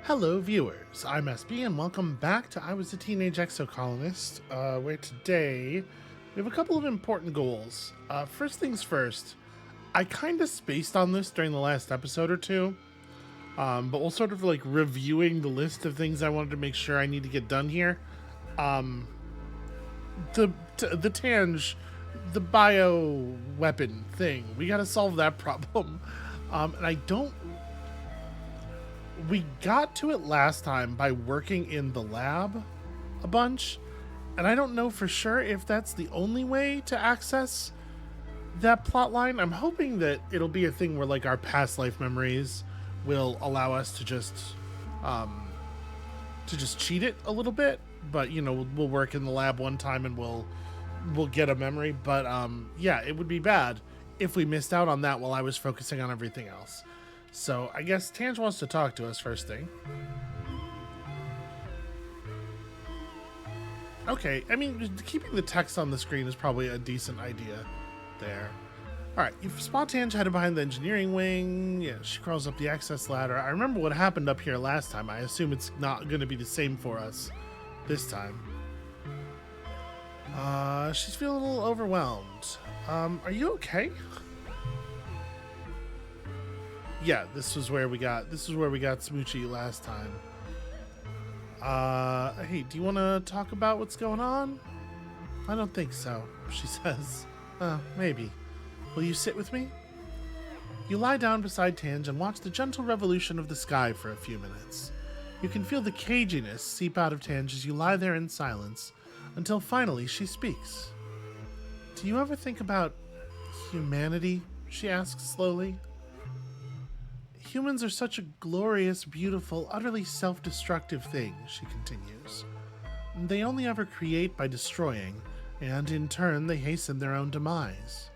Hello, viewers. I'm SB, and welcome back to I Was a Teenage Exocolonist, where today we have a couple of important goals. First things first, I kind of spaced on this during the last episode or two, but we'll sort of like reviewing the list of things I wanted to make sure I need to get done here. The Tange, the bio weapon thing, we got to solve that problem. And I don't we got to it last time by working in the lab a bunch, and I don't know for sure if that's the only way to access that plot line. I'm hoping that it'll be a thing where like our past life memories will allow us um to just cheat it a little bit, but we'll work in the lab one time and we'll get a memory. But yeah, it would be bad if we missed out on that while I was focusing on everything else. So I guess Tange wants to talk to us first thing. Okay, I mean, keeping the text on the screen is probably a decent idea there. Alright, you spot Tange headed behind the engineering wing. Yeah, she crawls up the access ladder. I remember what happened up here last time. I assume it's not going to be the same for us this time. She's feeling a little overwhelmed. Are you okay? Yeah, this was where we got Smoochy last time. Hey, do you want to talk about what's going on? I don't think so, she says. Maybe. Will you sit with me? You lie down beside Tange and watch the gentle revolution of the sky for a few minutes. You can feel the caginess seep out of Tange as you lie there in silence, until finally she speaks. Do you ever think about humanity? She asks slowly. Humans are such a glorious, beautiful, utterly self-destructive thing, she continues. They only ever create by destroying, and in turn they hasten their own demise.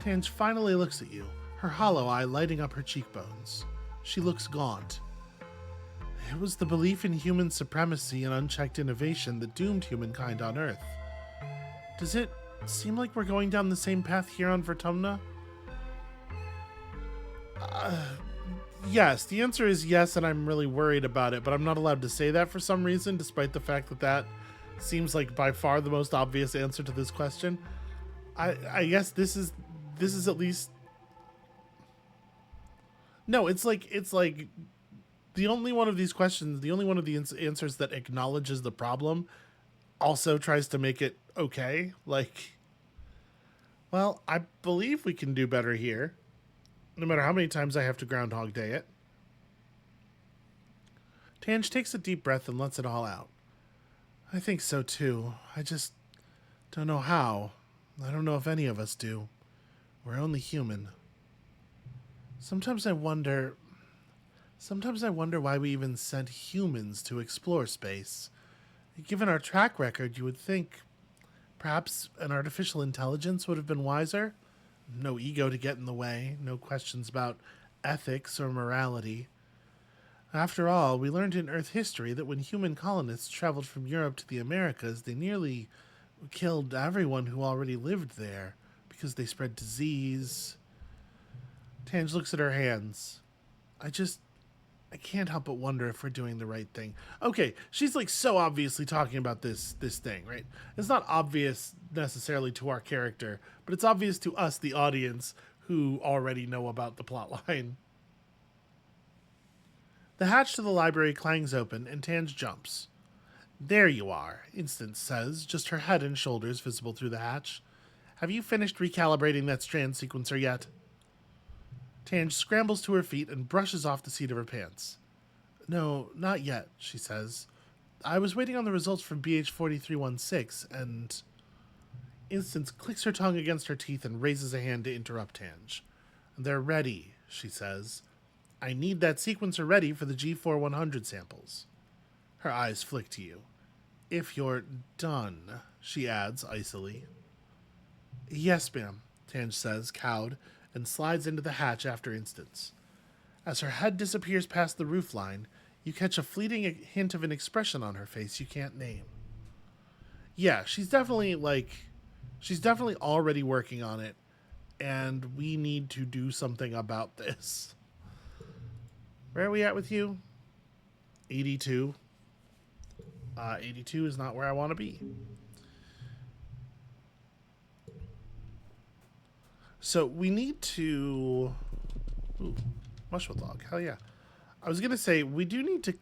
Tange finally looks at you, her hollow eye lighting up her cheekbones. She looks gaunt. It was the belief in human supremacy and unchecked innovation that doomed humankind on Earth. Does it seem like we're going down the same path here on Vertumna? Yes, the answer is yes, and I'm really worried about it, but I'm not allowed to say that for some reason, despite the fact that that seems like by far the most obvious answer to this question. I guess this is at least no. It's like the only one of these questions, the only one of the answers that acknowledges the problem, also tries to make it okay. Like, well, I believe we can do better here, no matter how many times I have to Groundhog Day it. Tange takes a deep breath and lets it all out. I think so too. I just don't know how. I don't know if any of us do. We're only human. Sometimes I wonder why we even sent humans to explore space. Given our track record, you would think perhaps an artificial intelligence would have been wiser. No ego to get in the way, no questions about ethics or morality. After all, we learned in Earth history that when human colonists traveled from Europe to the Americas, they nearly killed everyone who already lived there because they spread disease. Tange looks at her hands. I can't help but wonder if we're doing the right thing. Okay, she's like so obviously talking about this thing, right? It's not obvious necessarily to our character, but it's obvious to us, the audience, who already know about the plot line. The hatch to the library clangs open, and Tange jumps. There you are, Instance says, just her head and shoulders visible through the hatch. Have you finished recalibrating that strand sequencer yet? Tange scrambles to her feet and brushes off the seat of her pants. No, not yet, she says. I was waiting on the results from BH4316, and... Instance clicks her tongue against her teeth and raises a hand to interrupt Tange. They're ready, she says. I need that sequencer ready for the G4100 samples. Her eyes flick to you. If you're done, she adds icily. Yes, ma'am, Tange says, cowed, and slides into the hatch after Instance. As her head disappears past the roofline, you catch a fleeting hint of an expression on her face you can't name. Yeah, she's definitely already working on it, and we need to do something about this. Where are we at with you? 82. 82 is not where I want to be. So we need to... Ooh, mushroom log. Hell yeah. I was going to say, we do need to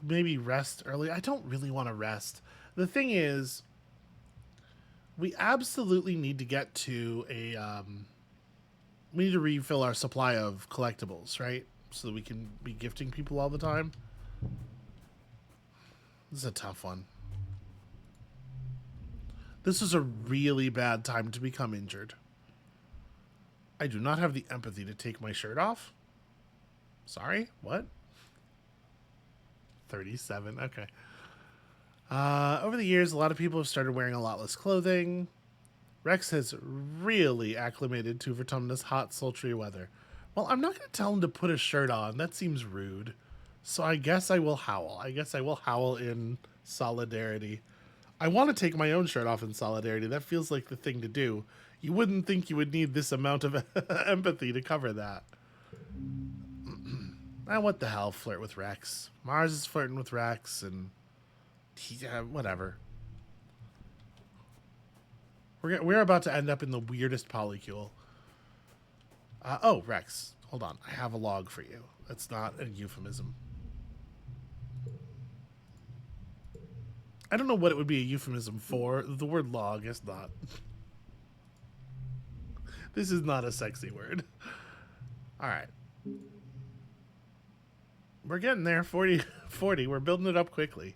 maybe rest early. I don't really want to rest. The thing is, we absolutely need to get to a... we need to refill our supply of collectibles, right? So that we can be gifting people all the time. This is a tough one. This is a really bad time to become injured. I do not have the empathy to take my shirt off. Sorry, what? 37, okay. Over the years, a lot of people have started wearing a lot less clothing. Rex has really acclimated to Vertumna's hot, sultry weather. Well, I'm not going to tell him to put a shirt on. That seems rude. So I guess I will howl. I guess I will howl in solidarity. I want to take my own shirt off in solidarity. That feels like the thing to do. You wouldn't think you would need this amount of empathy to cover that. What the hell? Flirt with Rex. Mars is flirting with Rex, and whatever. We're about to end up in the weirdest polycule. Oh, Rex. Hold on. I have a log for you. That's not a euphemism. I don't know what it would be a euphemism for. The word log is not. This is not a sexy word. All right. We're getting there. 40. We're building it up quickly.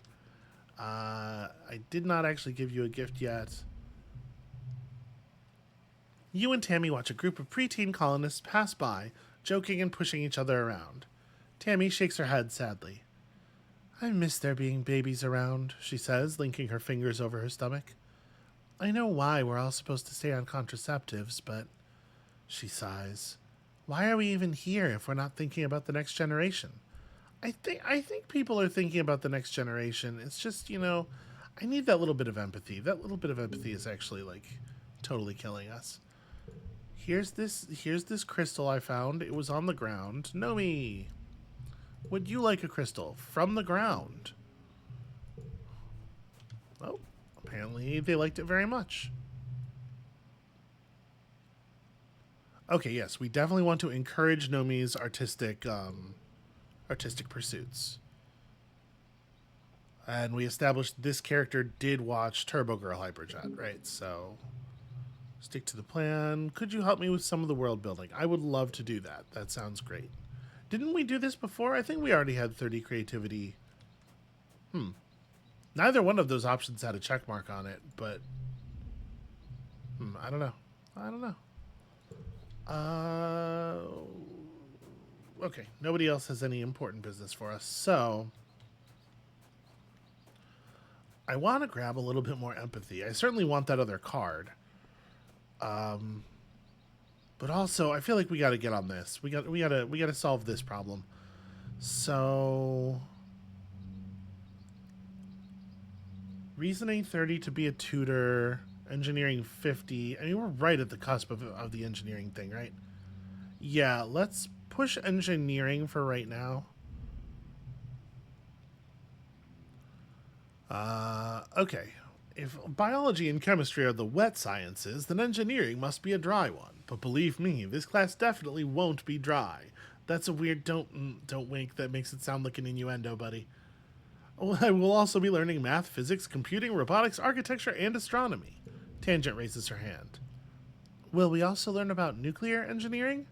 I did not actually give you a gift yet. You and Tammy watch a group of preteen colonists pass by, joking and pushing each other around. Tammy shakes her head sadly. I miss there being babies around, she says, linking her fingers over her stomach. I know why we're all supposed to stay on contraceptives, but... She sighs. Why are we even here if we're not thinking about the next generation? I think people are thinking about the next generation. It's just, I need that little bit of empathy. That little bit of empathy is actually, totally killing us. Here's this crystal I found. It was on the ground. Nomi, would you like a crystal from the ground? Oh, apparently they liked it very much. Okay, yes, we definitely want to encourage Nomi's artistic pursuits. And we established this character did watch Turbo Girl Hyperjet, right? So, stick to the plan. Could you help me with some of the world building? I would love to do that. That sounds great. Didn't we do this before? I think we already had 30 creativity. Neither one of those options had a check mark on it, but... I don't know. Okay, nobody else has any important business for us, so I want to grab a little bit more empathy. I certainly want that other card. But also I feel like we got to get on this. We got to solve this problem. So reasoning 30 to be a tutor. Engineering 50. I mean, we're right at the cusp of the engineering thing, right? Yeah, let's push engineering for right now. Okay. If biology and chemistry are the wet sciences, then engineering must be a dry one. But believe me, this class definitely won't be dry. That's a weird don't wink that makes it sound like an innuendo, buddy. I will also be learning math, physics, computing, robotics, architecture, and astronomy. Tangent raises her hand. Will we also learn about nuclear engineering?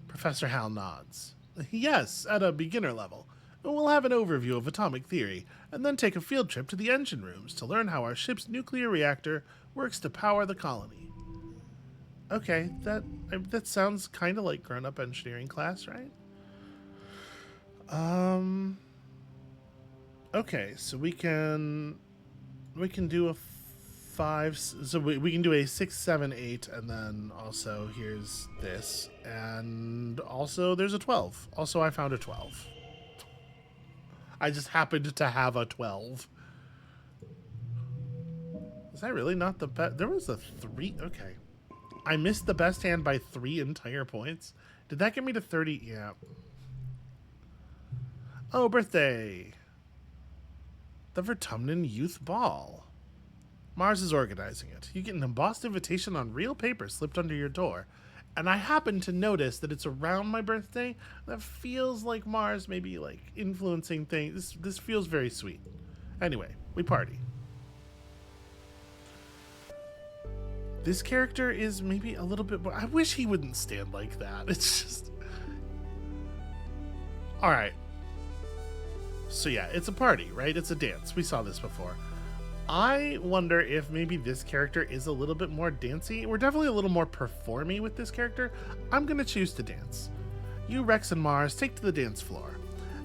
Professor Hal nods. Yes, at a beginner level. We'll have an overview of atomic theory, and then take a field trip to the engine rooms to learn how our ship's nuclear reactor works to power the colony. Okay, that sounds kind of like grown-up engineering class, right? Okay, so we can do a 5, so we can do a 6, 7, 8, and then also here's this, and also there's a 12. Also, I found a 12. I just happened to have a 12. Is that really not the best? There was a 3. Okay, I missed the best hand by 3 entire points. Did that get me to 30? Yeah. Oh, birthday! The Vertumnan Youth Ball. Mars is organizing it. You get an embossed invitation on real paper slipped under your door. And I happen to notice that it's around my birthday. That feels like Mars maybe like influencing things. This feels very sweet. Anyway, we party. This character is maybe a little bit more. I wish he wouldn't stand like that. It's just. Alright. So yeah, it's a party, right? It's a dance. We saw this before. I wonder if maybe this character is a little bit more dancey. We're definitely a little more performy with this character. I'm going to choose to dance. You, Rex, and Mars take to the dance floor.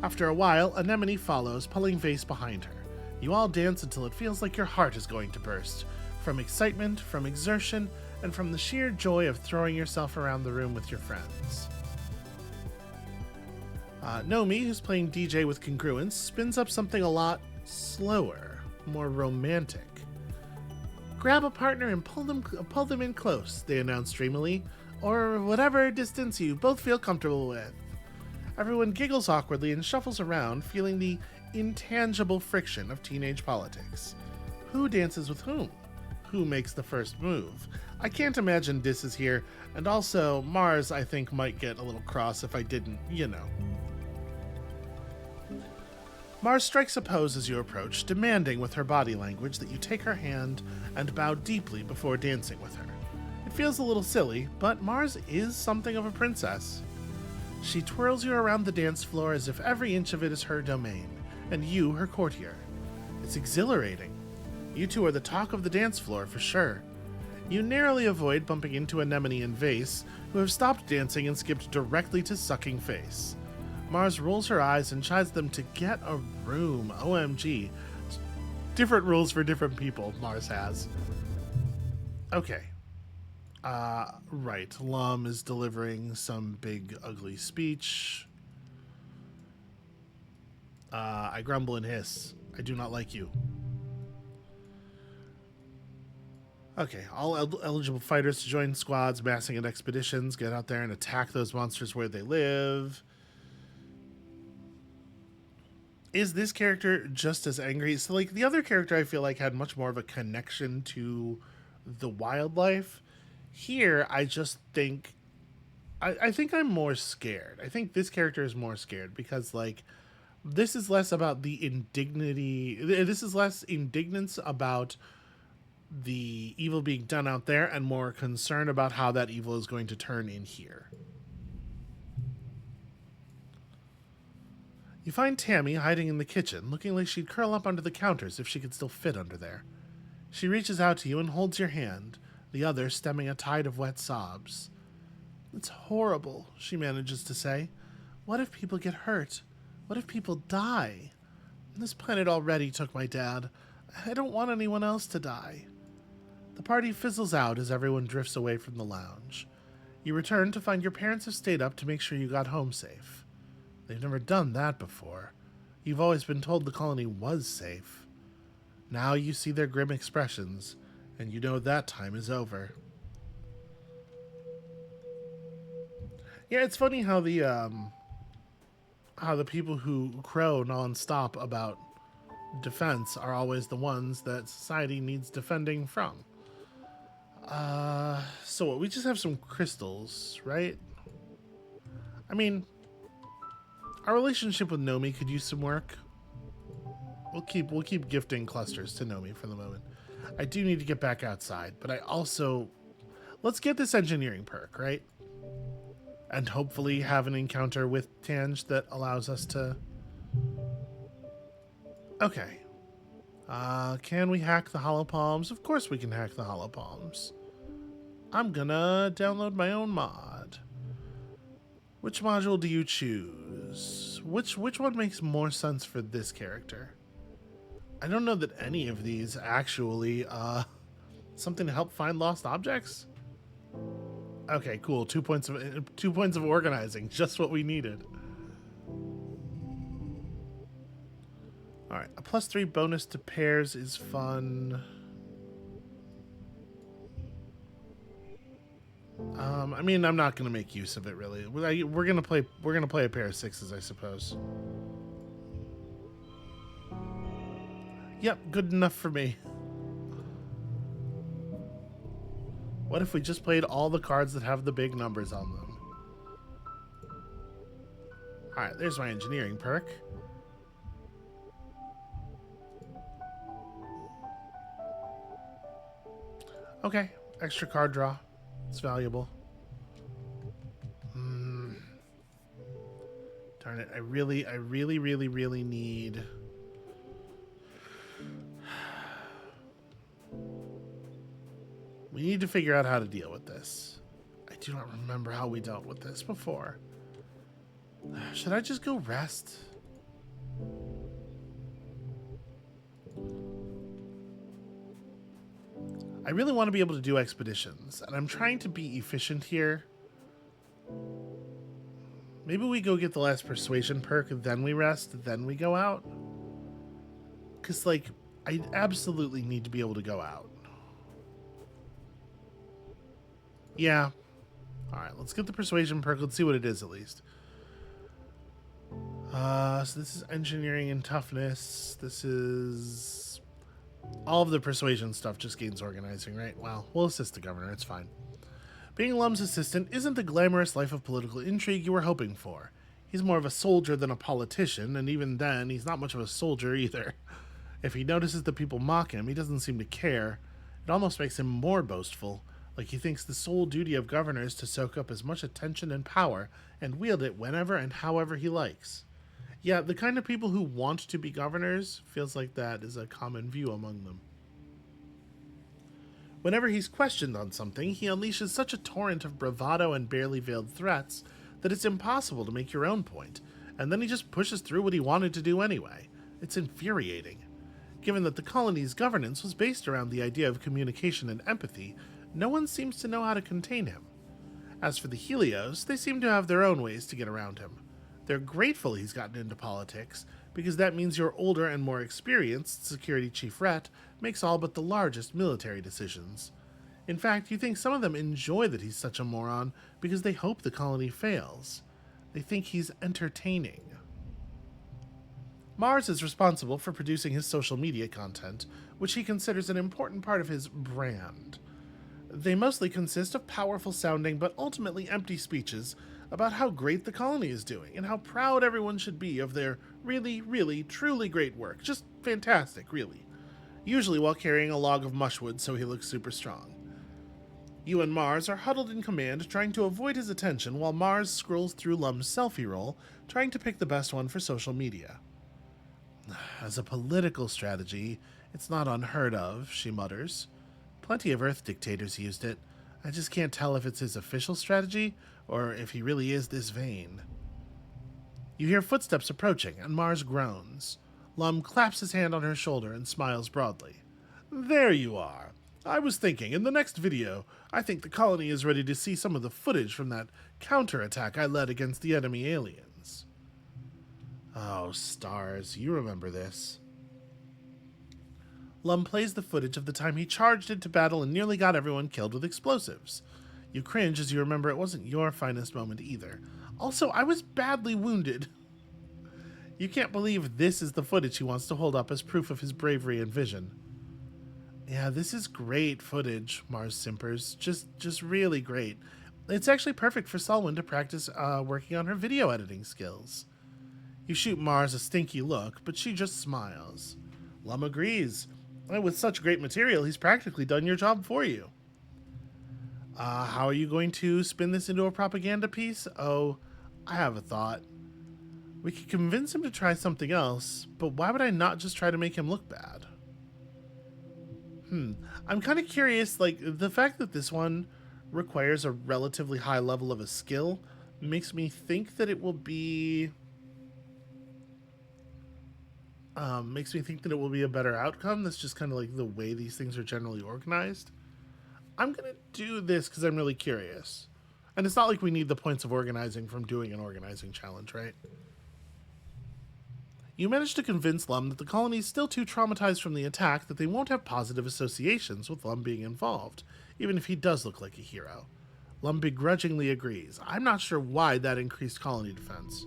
After a while, Anemone follows, pulling Vase behind her. You all dance until it feels like your heart is going to burst. From excitement, from exertion, and from the sheer joy of throwing yourself around the room with your friends. Nomi, who's playing DJ with Congruence, spins up something a lot slower, more romantic. Grab a partner and pull them in close, they announce dreamily, or whatever distance you both feel comfortable with. Everyone giggles awkwardly and shuffles around, feeling the intangible friction of teenage politics. Who dances with whom? Who makes the first move? I can't imagine Dis is here, and also Mars, I think, might get a little cross if I didn't, you know. Mars strikes a pose as you approach, demanding with her body language that you take her hand and bow deeply before dancing with her. It feels a little silly, but Mars is something of a princess. She twirls you around the dance floor as if every inch of it is her domain, and you her courtier. It's exhilarating. You two are the talk of the dance floor for sure. You narrowly avoid bumping into Anemone and Vase, who have stopped dancing and skipped directly to sucking face. Mars rolls her eyes and chides them to get a room. OMG. Different rules for different people, Mars has. Okay. Right. Lum is delivering some big, ugly speech. I grumble and hiss. I do not like you. Okay, all eligible fighters to join squads, massing and expeditions, get out there and attack those monsters where they live. Is this character just as angry? So, like, the other character I feel like had much more of a connection to the wildlife. Here, I just think... I think I'm more scared. I think this character is more scared because, like, this is less about the indignity... This is less indignance about the evil being done out there and more concern about how that evil is going to turn in here. You find Tammy hiding in the kitchen, looking like she'd curl up under the counters if she could still fit under there. She reaches out to you and holds your hand, the other stemming a tide of wet sobs. It's horrible, she manages to say. What if people get hurt? What if people die? This planet already took my dad. I don't want anyone else to die. The party fizzles out as everyone drifts away from the lounge. You return to find your parents have stayed up to make sure you got home safe. They've never done that before. You've always been told the colony was safe. Now you see their grim expressions, and you know that time is over. Yeah, it's funny how the people who crow nonstop about defense are always the ones that society needs defending from. So what, we just have some crystals, right? I mean, our relationship with Nomi could use some work. We'll keep gifting clusters to Nomi for the moment. I do need to get back outside, but I also... Let's get this engineering perk, right? And hopefully have an encounter with Tange that allows us to... Okay. Can we hack the hollow palms? Of course we can hack the hollow palms. I'm gonna download my own mod. Which module do you choose? Which one makes more sense for this character? I don't know that any of these actually, something to help find lost objects? Okay, cool. 2 points of organizing, just what we needed. All right, a +3 bonus to pairs is fun. I mean, I'm not gonna make use of it really. We're gonna play a pair of 6s, I suppose. Yep, good enough for me. What if we just played all the cards that have the big numbers on them? Alright, there's my engineering perk. Okay, extra card draw. It's valuable. Darn it, I really need... We need to figure out how to deal with this. I do not remember how we dealt with this before. Should I just go rest? I really want to be able to do expeditions, and I'm trying to be efficient here. Maybe we go get the last persuasion perk, then we rest, then we go out? Because, like, I absolutely need to be able to go out. Yeah. Alright, let's get the persuasion perk. Let's see what it is, at least. So this is engineering and toughness. This is... All of the persuasion stuff just gains organizing, right? Well, we'll assist the governor. It's fine. Being Lum's assistant isn't the glamorous life of political intrigue you were hoping for. He's more of a soldier than a politician, and even then, he's not much of a soldier either. If he notices that people mock him, he doesn't seem to care. It almost makes him more boastful, like he thinks the sole duty of governor is to soak up as much attention and power and wield it whenever and however he likes. Yeah, the kind of people who want to be governors feels like that is a common view among them. Whenever he's questioned on something, he unleashes such a torrent of bravado and barely veiled threats that it's impossible to make your own point, and then he just pushes through what he wanted to do anyway. It's infuriating. Given that the colony's governance was based around the idea of communication and empathy, no one seems to know how to contain him. As for the Helios, they seem to have their own ways to get around him. They're grateful he's gotten into politics, because that means your older and more experienced security chief Rhett makes all but the largest military decisions. In fact, you think some of them enjoy that he's such a moron because they hope the colony fails. They think he's entertaining. Mars is responsible for producing his social media content, which he considers an important part of his brand. They mostly consist of powerful sounding but ultimately empty speeches about how great the colony is doing and how proud everyone should be of their really, truly great work. Just fantastic, really. Usually while carrying a log of mushwood so he looks super strong. You and Mars are huddled in command, trying to avoid his attention while Mars scrolls through Lum's selfie roll, trying to pick the best one for social media. As a political strategy, it's not unheard of, she mutters. Plenty of Earth dictators used it. I just can't tell if it's his official strategy or if he really is this vain. You hear footsteps approaching, and Mars groans. Lum claps his hand on her shoulder and smiles broadly. There you are. I was thinking, in the next video, I think the colony is ready to see some of the footage from that counterattack I led against the enemy aliens. Oh, stars, you remember this. Lum plays the footage of the time he charged into battle and nearly got everyone killed with explosives. You cringe as you remember it wasn't your finest moment either. Also, I was badly wounded. You can't believe this is the footage he wants to hold up as proof of his bravery and vision. Yeah, this is great footage, Mars simpers. Just really great. It's actually perfect for Selwyn to practice working on her video editing skills. You shoot Mars a stinky look, but she just smiles. Lum agrees. With such great material, he's practically done your job for you. How are you going to spin this into a propaganda piece? Oh, I have a thought. We could convince him to try something else, but why would I not just try to make him look bad? I'm kind of curious, like, the fact that this one requires a relatively high level of a skill makes me think that it will be... makes me think that it will be a better outcome. That's just kind of like the way these things are generally organized. I'm going to do this because I'm really curious. And it's not like we need the points of organizing from doing an organizing challenge, right? You manage to convince Lum that the colony is still too traumatized from the attack that they won't have positive associations with Lum being involved, even if he does look like a hero. Lum begrudgingly agrees. I'm not sure why that increased colony defense,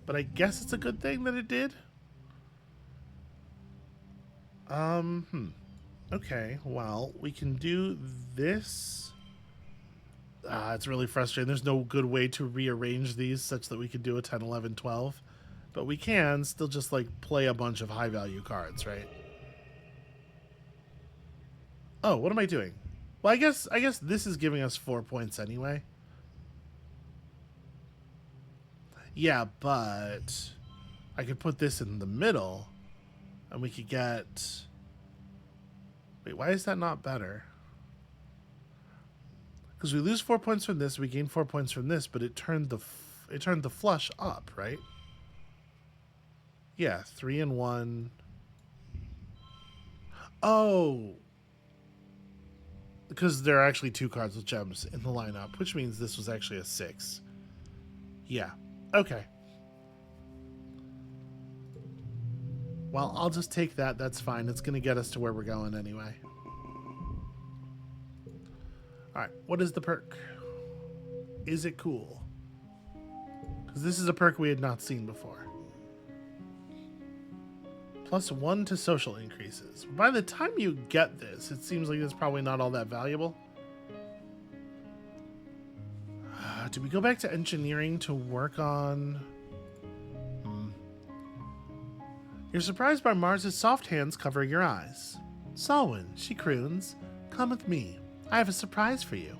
but I guess it's a good thing that it did. Okay, well, we can do this. It's really frustrating. There's no good way to rearrange these such that we could do a 10, 11, 12. But we can still just, like, play a bunch of high-value cards, right? Oh, what am I doing? Well, I guess this is giving us 4 points anyway. Yeah, but I could put this in the middle, and we could get... Wait, why is that not better? Because we lose 4 points from this, we gain 4 points from this, but it turned the flush up, right? Yeah, 3 and 1. Oh, because there are actually 2 cards with gems in the lineup, which means this was actually a 6. Yeah. Okay. Well, I'll just take that. That's fine. It's going to get us to where we're going anyway. All right. What is the perk? Is it cool? Because this is a perk we had not seen before. +1 to social increases. By the time you get this, it seems like it's probably not all that valuable. Do we go back to engineering to work on... You're surprised by Mars's soft hands covering your eyes. Salwyn, she croons, come with me. I have a surprise for you.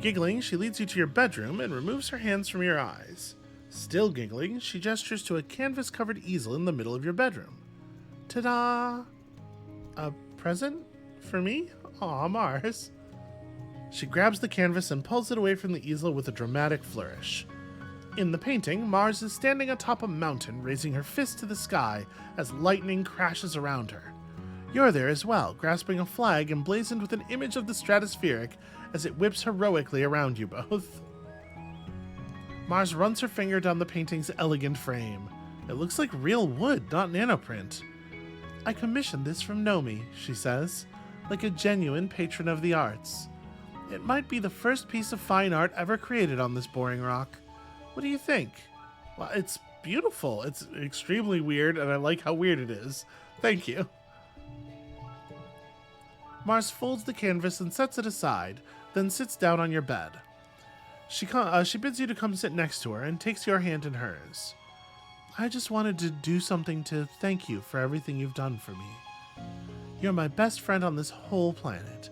Giggling, she leads you to your bedroom and removes her hands from your eyes. Still giggling, she gestures to a canvas-covered easel in the middle of your bedroom. Ta-da! A present? For me? Aw, Mars. She grabs the canvas and pulls it away from the easel with a dramatic flourish. In the painting, Mars is standing atop a mountain, raising her fist to the sky as lightning crashes around her. You're there as well, grasping a flag emblazoned with an image of the stratospheric as it whips heroically around you both. Mars runs her finger down the painting's elegant frame. It looks like real wood, not nanoprint. I commissioned this from Nomi, she says, like a genuine patron of the arts. It might be the first piece of fine art ever created on this boring rock. What do you think? Well, it's beautiful. It's extremely weird, and I like how weird it is. Thank you. Mars folds the canvas and sets it aside, then sits down on your bed. She bids you to come sit next to her and takes your hand in hers. I just wanted to do something to thank you for everything you've done for me. You're my best friend on this whole planet.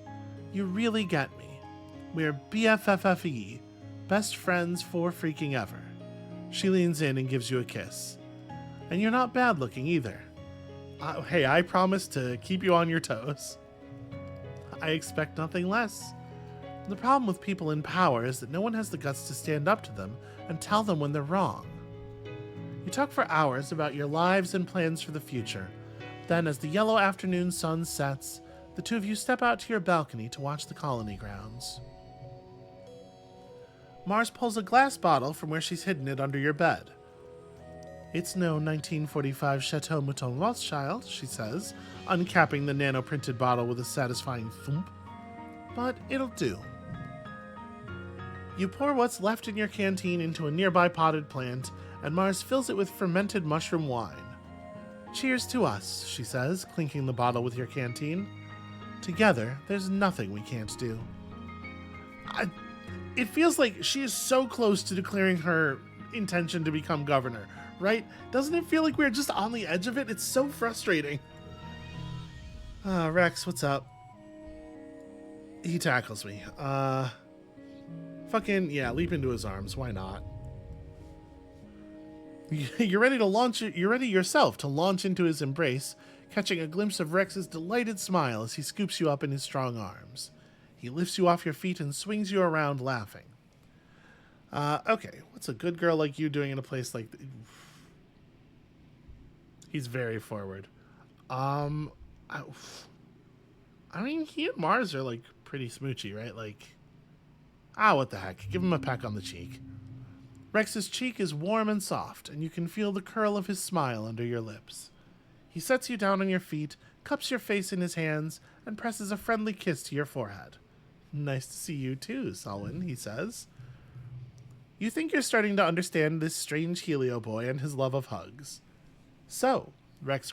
You really get me. We're BFFFE, best friends for freaking ever. She leans in and gives you a kiss. And you're not bad looking either. Hey, I promise to keep you on your toes. I expect nothing less. The problem with people in power is that no one has the guts to stand up to them and tell them when they're wrong. You talk for hours about your lives and plans for the future. Then, as the yellow afternoon sun sets, the two of you step out to your balcony to watch the colony grounds. Mars pulls a glass bottle from where she's hidden it under your bed. It's no 1945 Chateau Mouton Rothschild, she says, uncapping the nano-printed bottle with a satisfying thump. But it'll do. You pour what's left in your canteen into a nearby potted plant, and Mars fills it with fermented mushroom wine. Cheers to us, she says, clinking the bottle with your canteen. Together, there's nothing we can't do. It feels like she is so close to declaring her intention to become governor, right? Doesn't it feel like we're just on the edge of it? It's so frustrating. Rex, what's up? He tackles me. Fucking, yeah, leap into his arms. Why not? You're ready yourself to launch into his embrace, catching a glimpse of Rex's delighted smile as he scoops you up in his strong arms. He lifts you off your feet and swings you around laughing. Okay, what's a good girl like you doing in a place like... He's very forward. I mean, he and Mars are, like, pretty smoochy, right? Like, what the heck? Give him a peck on the cheek. Rex's cheek is warm and soft, and you can feel the curl of his smile under your lips. He sets you down on your feet, cups your face in his hands, and presses a friendly kiss to your forehead. Nice to see you too, Salwyn, he says. You think you're starting to understand this strange Helio boy and his love of hugs. So, Rex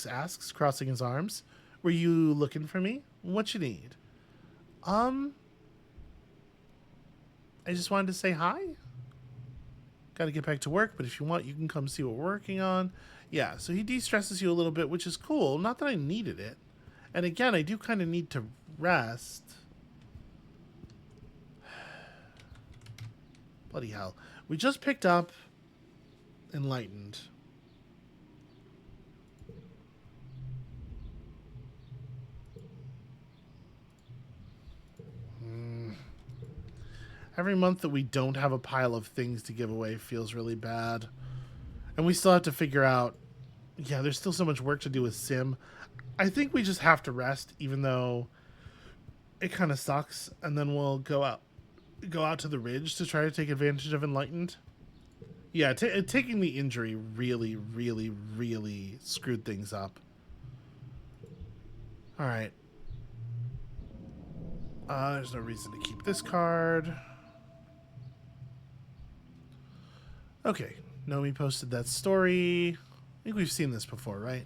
asks, crossing his arms. Were you looking for me? What you need? Um, I just wanted to say hi. Got to get back to work, but if you want, you can come see what we're working on. Yeah, so he de-stresses you a little bit, which is cool. Not that I needed it. And again, I do kind of need to rest. Bloody hell. We just picked up Enlightened. Every month that we don't have a pile of things to give away feels really bad. And we still have to figure out... Yeah, there's still so much work to do with Sim. I think we just have to rest, even though it kind of sucks. And then we'll go out to the ridge to try to take advantage of Enlightened. Yeah, taking the injury really, really, really screwed things up. Alright. There's no reason to keep this card. Okay, Nomi posted that story. I think we've seen this before, right?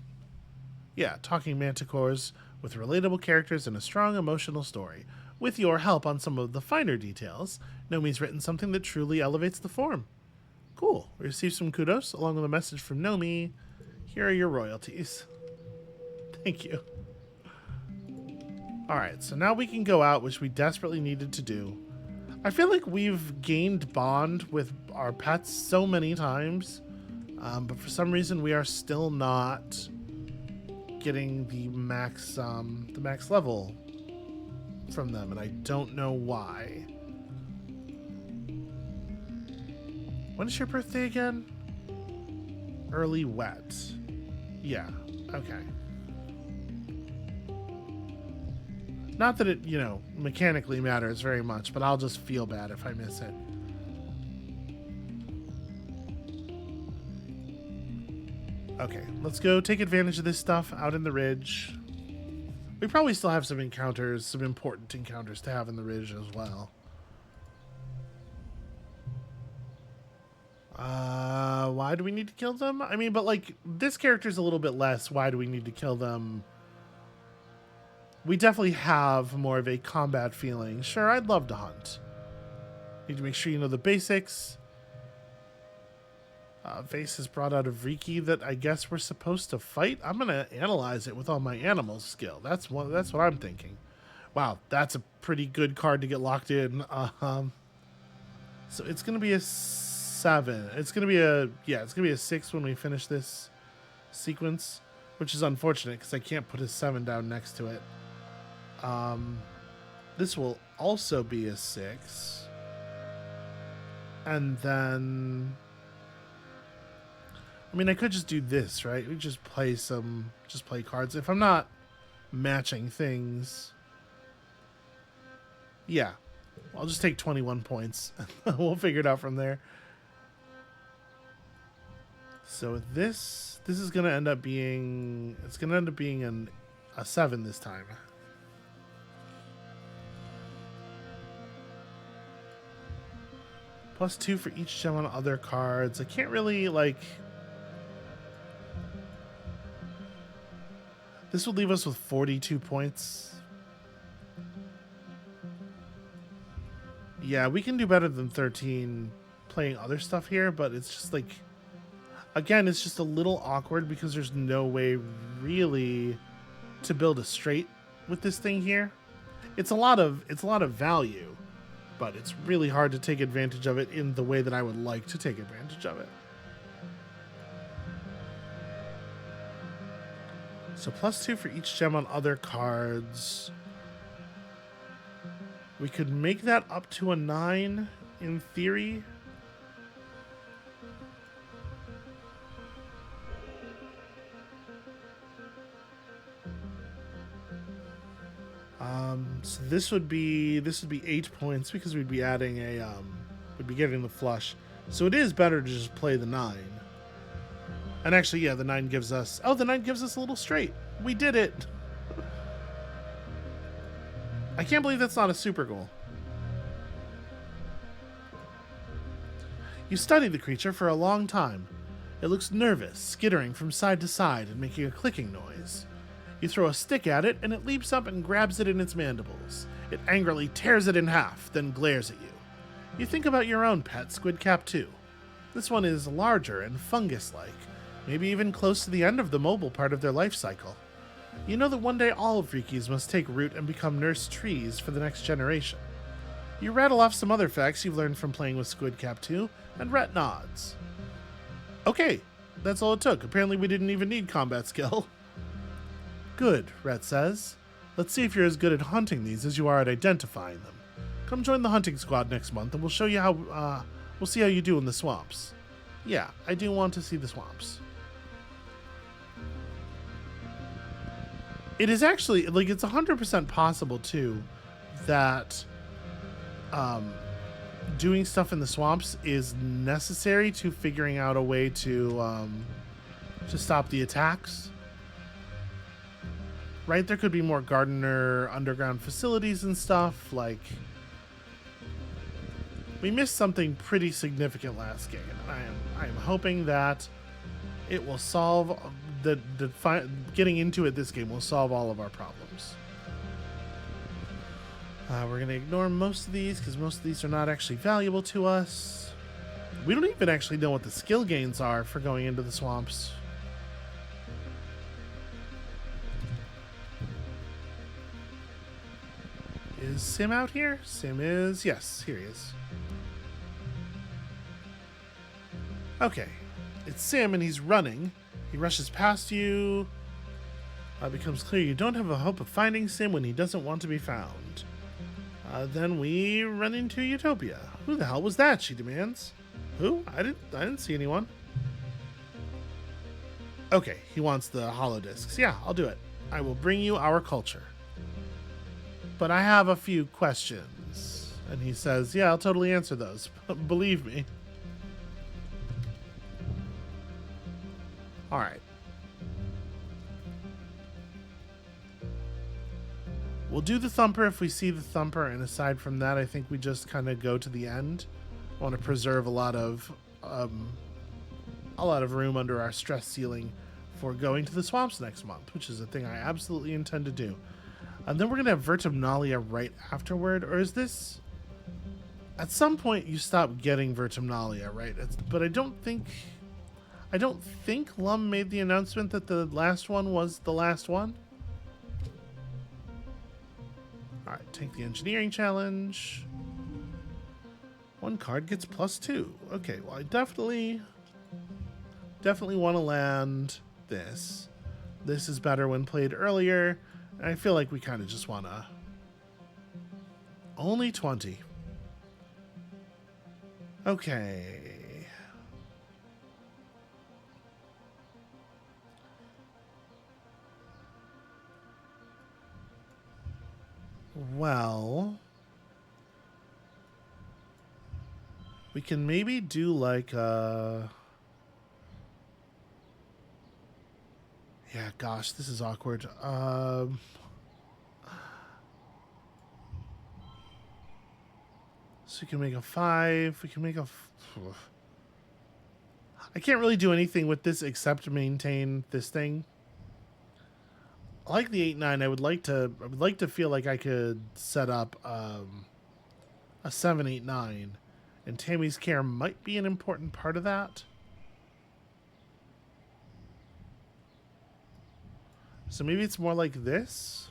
Yeah, talking manticores with relatable characters and a strong emotional story. With your help on some of the finer details, Nomi's written something that truly elevates the form. Cool. We received some kudos along with a message from Nomi. Here are your royalties. Thank you. Alright, so now we can go out, which we desperately needed to do. I feel like we've gained bond with our pets so many times, but for some reason we are still not getting the max level from them, and I don't know why. When is your birthday again? Early wet. Yeah, okay. Not that it, mechanically matters very much, but I'll just feel bad if I miss it. Okay, let's go take advantage of this stuff out in the ridge. We probably still have some encounters, some important encounters to have in the ridge as well. Why do we need to kill them? I mean, but like, this character's a little bit less. Why do we need to kill them? We definitely have more of a combat feeling. Sure, I'd love to hunt. Need to make sure you know the basics. Vase has brought out a Vriki that I guess we're supposed to fight. I'm going to analyze it with all my animal skill. That's what I'm thinking. Wow, that's a pretty good card to get locked in. So it's going to be a 7. It's going to be a 6 when we finish this sequence, which is unfortunate because I can't put a 7 down next to it. This will also be a 6. And then... I mean, I could just do this, right? We just play cards. If I'm not matching things... Yeah. I'll just take 21 points. We'll figure it out from there. So this is going to end up being... It's going to end up being a 7 this time. +2 for each gem on other cards. I can't really, like... This would leave us with 42 points. Yeah, we can do better than 13 playing other stuff here, but it's just like... Again, it's just a little awkward because there's no way really to build a straight with this thing here. It's a lot of value, but it's really hard to take advantage of it in the way that I would like to take advantage of it. So +2 for each gem on other cards. We could make that up to a 9 in theory. So this would be 8 points because we'd be adding we'd be getting the flush. So it is better to just play the 9. And actually, yeah, the 9 gives us... Oh, the 9 gives us a little straight. We did it. I can't believe that's not a super goal. You studied the creature for a long time. It looks nervous, skittering from side to side and making a clicking noise. You throw a stick at it, and it leaps up and grabs it in its mandibles. It angrily tears it in half, then glares at you. You think about your own pet, Squidcap 2. This one is larger and fungus-like, maybe even close to the end of the mobile part of their life cycle. You know that one day all Freakies must take root and become nurse trees for the next generation. You rattle off some other facts you've learned from playing with Squidcap 2, and Rhett nods. Okay, that's all it took. Apparently we didn't even need combat skill. Good, Rhett says. Let's see if you're as good at hunting these as you are at identifying them. Come join the hunting squad next month and we'll show you how, we'll see how you do in the swamps. Yeah, I do want to see the swamps. It is actually, like, it's 100% possible, too, that doing stuff in the swamps is necessary to figuring out a way to stop the attacks. Right? There could be more gardener underground facilities and stuff. Like, we missed something pretty significant last game. I am hoping that it will solve getting into it this game will solve all of our problems. We're going to ignore most of these because most of these are not actually valuable to us. We don't even actually know what the skill gains are for going into the swamps. Is Sim out here? Sim is... Yes, here he is. Okay. It's Sim and he's running. He rushes past you. It becomes clear you don't have a hope of finding Sim when he doesn't want to be found. Then we run into Utopia. Who the hell was that? She demands. Who? I didn't see anyone. Okay, he wants the holodiscs. Yeah, I'll do it. I will bring you our culture. But I have a few questions. And he says, yeah, I'll totally answer those. Believe me. All right. We'll do the thumper if we see the thumper, and aside from that, I think we just kind of go to the end. I want to preserve a lot of room under our stress ceiling for going to the swamps next month, which is a thing I absolutely intend to do. And then we're gonna have Vertumnalia right afterward, or is this? At some point, you stop getting Vertumnalia, right? But I don't think Lum made the announcement that the last one was the last one. All right, take the engineering challenge. One card gets +2. Okay, well, I definitely want to land this. This is better when played earlier. I feel like we kind of just want to... Only 20. Okay. Well... We can maybe do like a... Yeah, gosh, this is awkward. So we can make a 5. We can make a... I can't really do anything with this except maintain this thing. I like the 8-9. I would like to feel like I could set up a 7-8-9. And Tammy's Care might be an important part of that. So maybe it's more like this.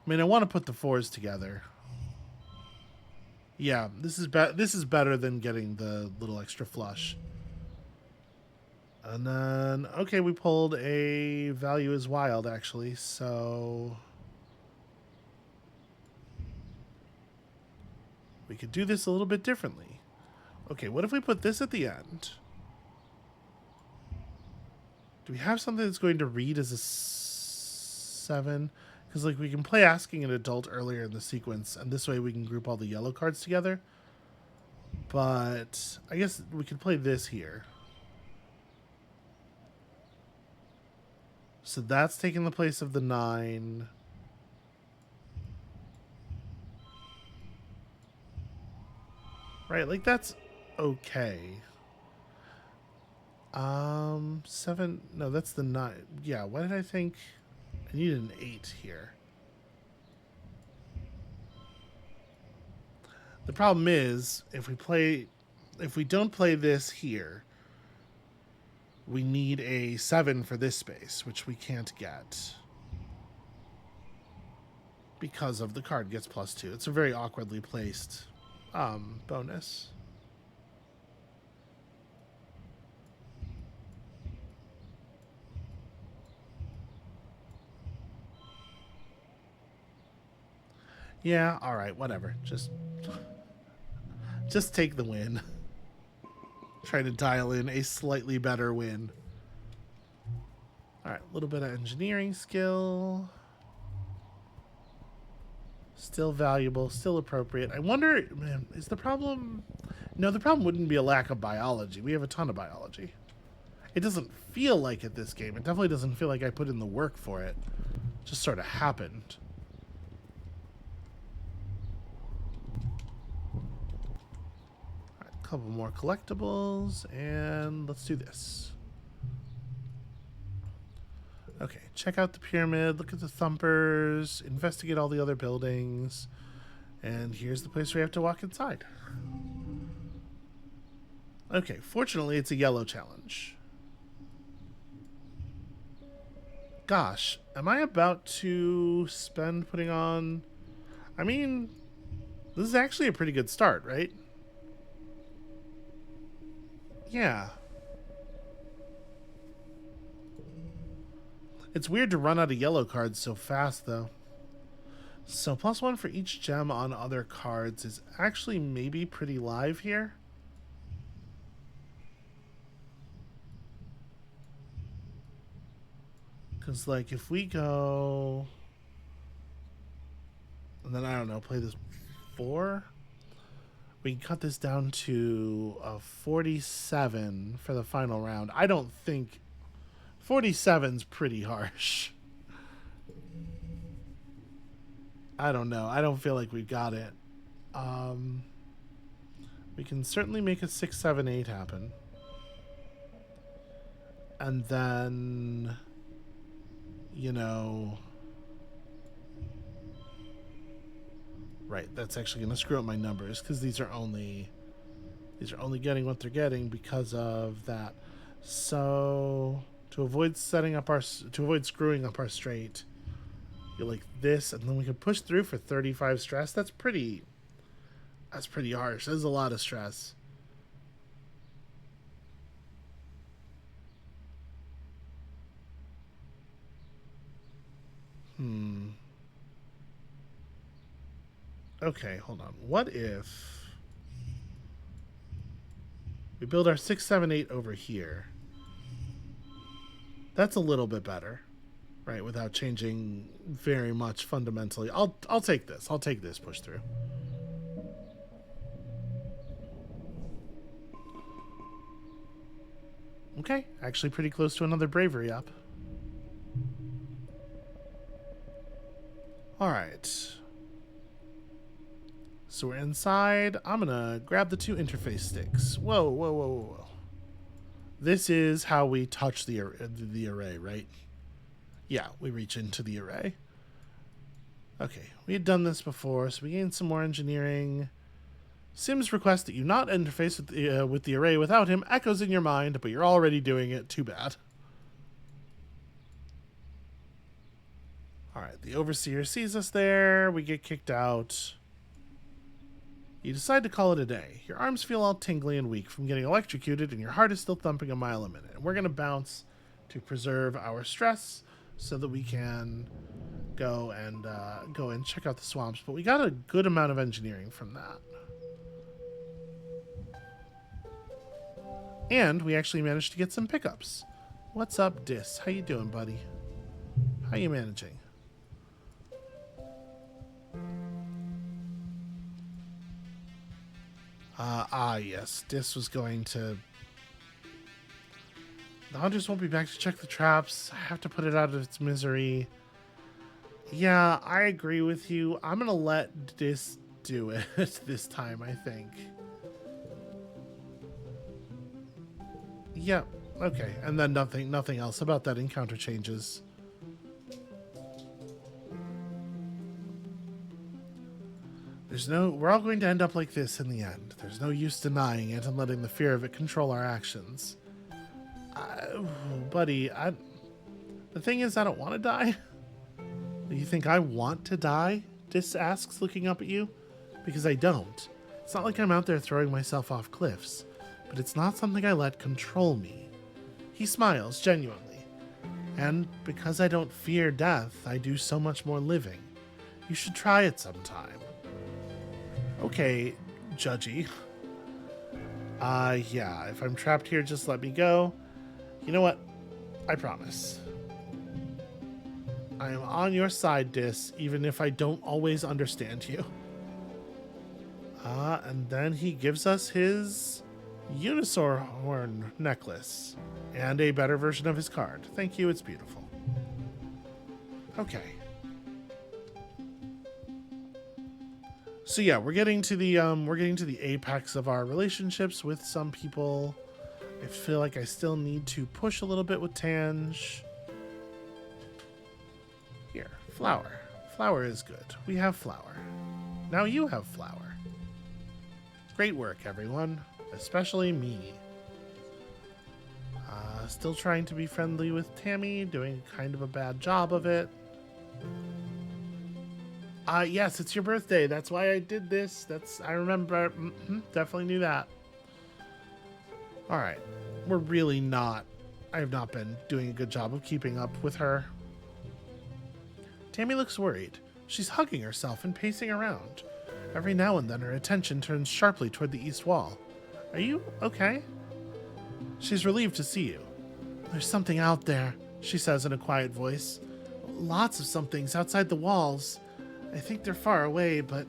I mean, I want to put the 4s together. Yeah, this is better than getting the little extra flush. And then, okay, we pulled a value is wild, actually, so... We could do this a little bit differently. Okay, what if we put this at the end? Do we have something that's going to read as a 7? Because, like, we can play Asking an Adult earlier in the sequence, and this way we can group all the yellow cards together. But I guess we could play this here. So that's taking the place of the 9. Right, like, that's okay. Seven. No, that's the nine. Yeah, why did I think I needed an 8 here? The problem is if we don't play this here, we need a 7 for this space, which we can't get because of the card gets +2. It's a very awkwardly placed bonus. Yeah, all right, whatever. Just take the win. Try to dial in a slightly better win. All right, a little bit of engineering skill. Still valuable, still appropriate. I wonder, man, is the problem... No, the problem wouldn't be a lack of biology. We have a ton of biology. It doesn't feel like it this game. It definitely doesn't feel like I put in the work for it. It just sort of happened. All right, a couple more collectibles, and let's do this. Okay, check out the pyramid, look at the thumpers, investigate all the other buildings, and here's the place where you have to walk inside. Okay, fortunately it's a yellow challenge. Gosh, am I about to spend putting on... I mean, this is actually a pretty good start, right? Yeah. It's weird to run out of yellow cards so fast, though. So +1 for each gem on other cards is actually maybe pretty live here. Because, like, if we go... And then, I don't know, play this 4... We can cut this down to a 47 for the final round. I don't think... 47's pretty harsh. I don't know. I don't feel like we've got it. We can certainly make a 6, 7, 8 happen. And then... You know... Right, that's actually going to screw up my numbers because these are only getting what they're getting because of that. So to avoid screwing up our straight, you like this, and then we can push through for 35 stress. That's pretty harsh. That's a lot of stress. Okay, hold on. What if we build our 6, 7, 8 over here? That's a little bit better, right? Without changing very much fundamentally. I'll take this. I'll take this push through. Okay, actually pretty close to another bravery up. All right. So we're inside. I'm gonna grab the 2 interface sticks. Whoa, whoa, whoa, whoa. This is how we touch the array, right? Yeah, we reach into the array. Okay, we had done this before, so we gained some more engineering. Sims requests that you not interface with the array without him. Echoes in your mind, but you're already doing it. Too bad. Alright, the overseer sees us there. We get kicked out. You decide to call it a day. Your arms feel all tingly and weak from getting electrocuted, and your heart is still thumping a mile a minute. And we're going to bounce to preserve our stress so that we can go and check out the swamps. But we got a good amount of engineering from that. And we actually managed to get some pickups. What's up, Dis? How you doing, buddy? How you managing? Yes. Dis was going to... The hunters won't be back to check the traps. I have to put it out of its misery. Yeah, I agree with you. I'm going to let Dis do it this time, I think. Yep. Okay, and then nothing else about that encounter changes. We're all going to end up like this in the end. There's no use denying it and letting the fear of it control our actions. Buddy, the thing is, I don't want to die. Do you think I want to die? Dis asks, looking up at you. Because I don't. It's not like I'm out there throwing myself off cliffs, but it's not something I let control me. He smiles, genuinely. And because I don't fear death, I do so much more living. You should try it sometime. Okay, judgy. Yeah, if I'm trapped here, just let me go. You know what? I promise. I am on your side, Dis, even if I don't always understand you. And then he gives us his Unisaur horn necklace and a better version of his card. Thank you, it's beautiful. Okay. So yeah, we're getting to the apex of our relationships with some people. I feel like I still need to push a little bit with Tange. Here, flower. Flower is good. We have flower. Now you have flower. Great work, everyone. Especially me. Still trying to be friendly with Tammy, doing kind of a bad job of it. Yes, it's your birthday. That's why I did this. I remember. Definitely knew that. All right. I have not been doing a good job of keeping up with her. Tammy looks worried. She's hugging herself and pacing around. Every now and then her attention turns sharply toward the east wall. Are you okay? She's relieved to see you. There's something out there, she says in a quiet voice. Lots of somethings outside the walls. I think they're far away, but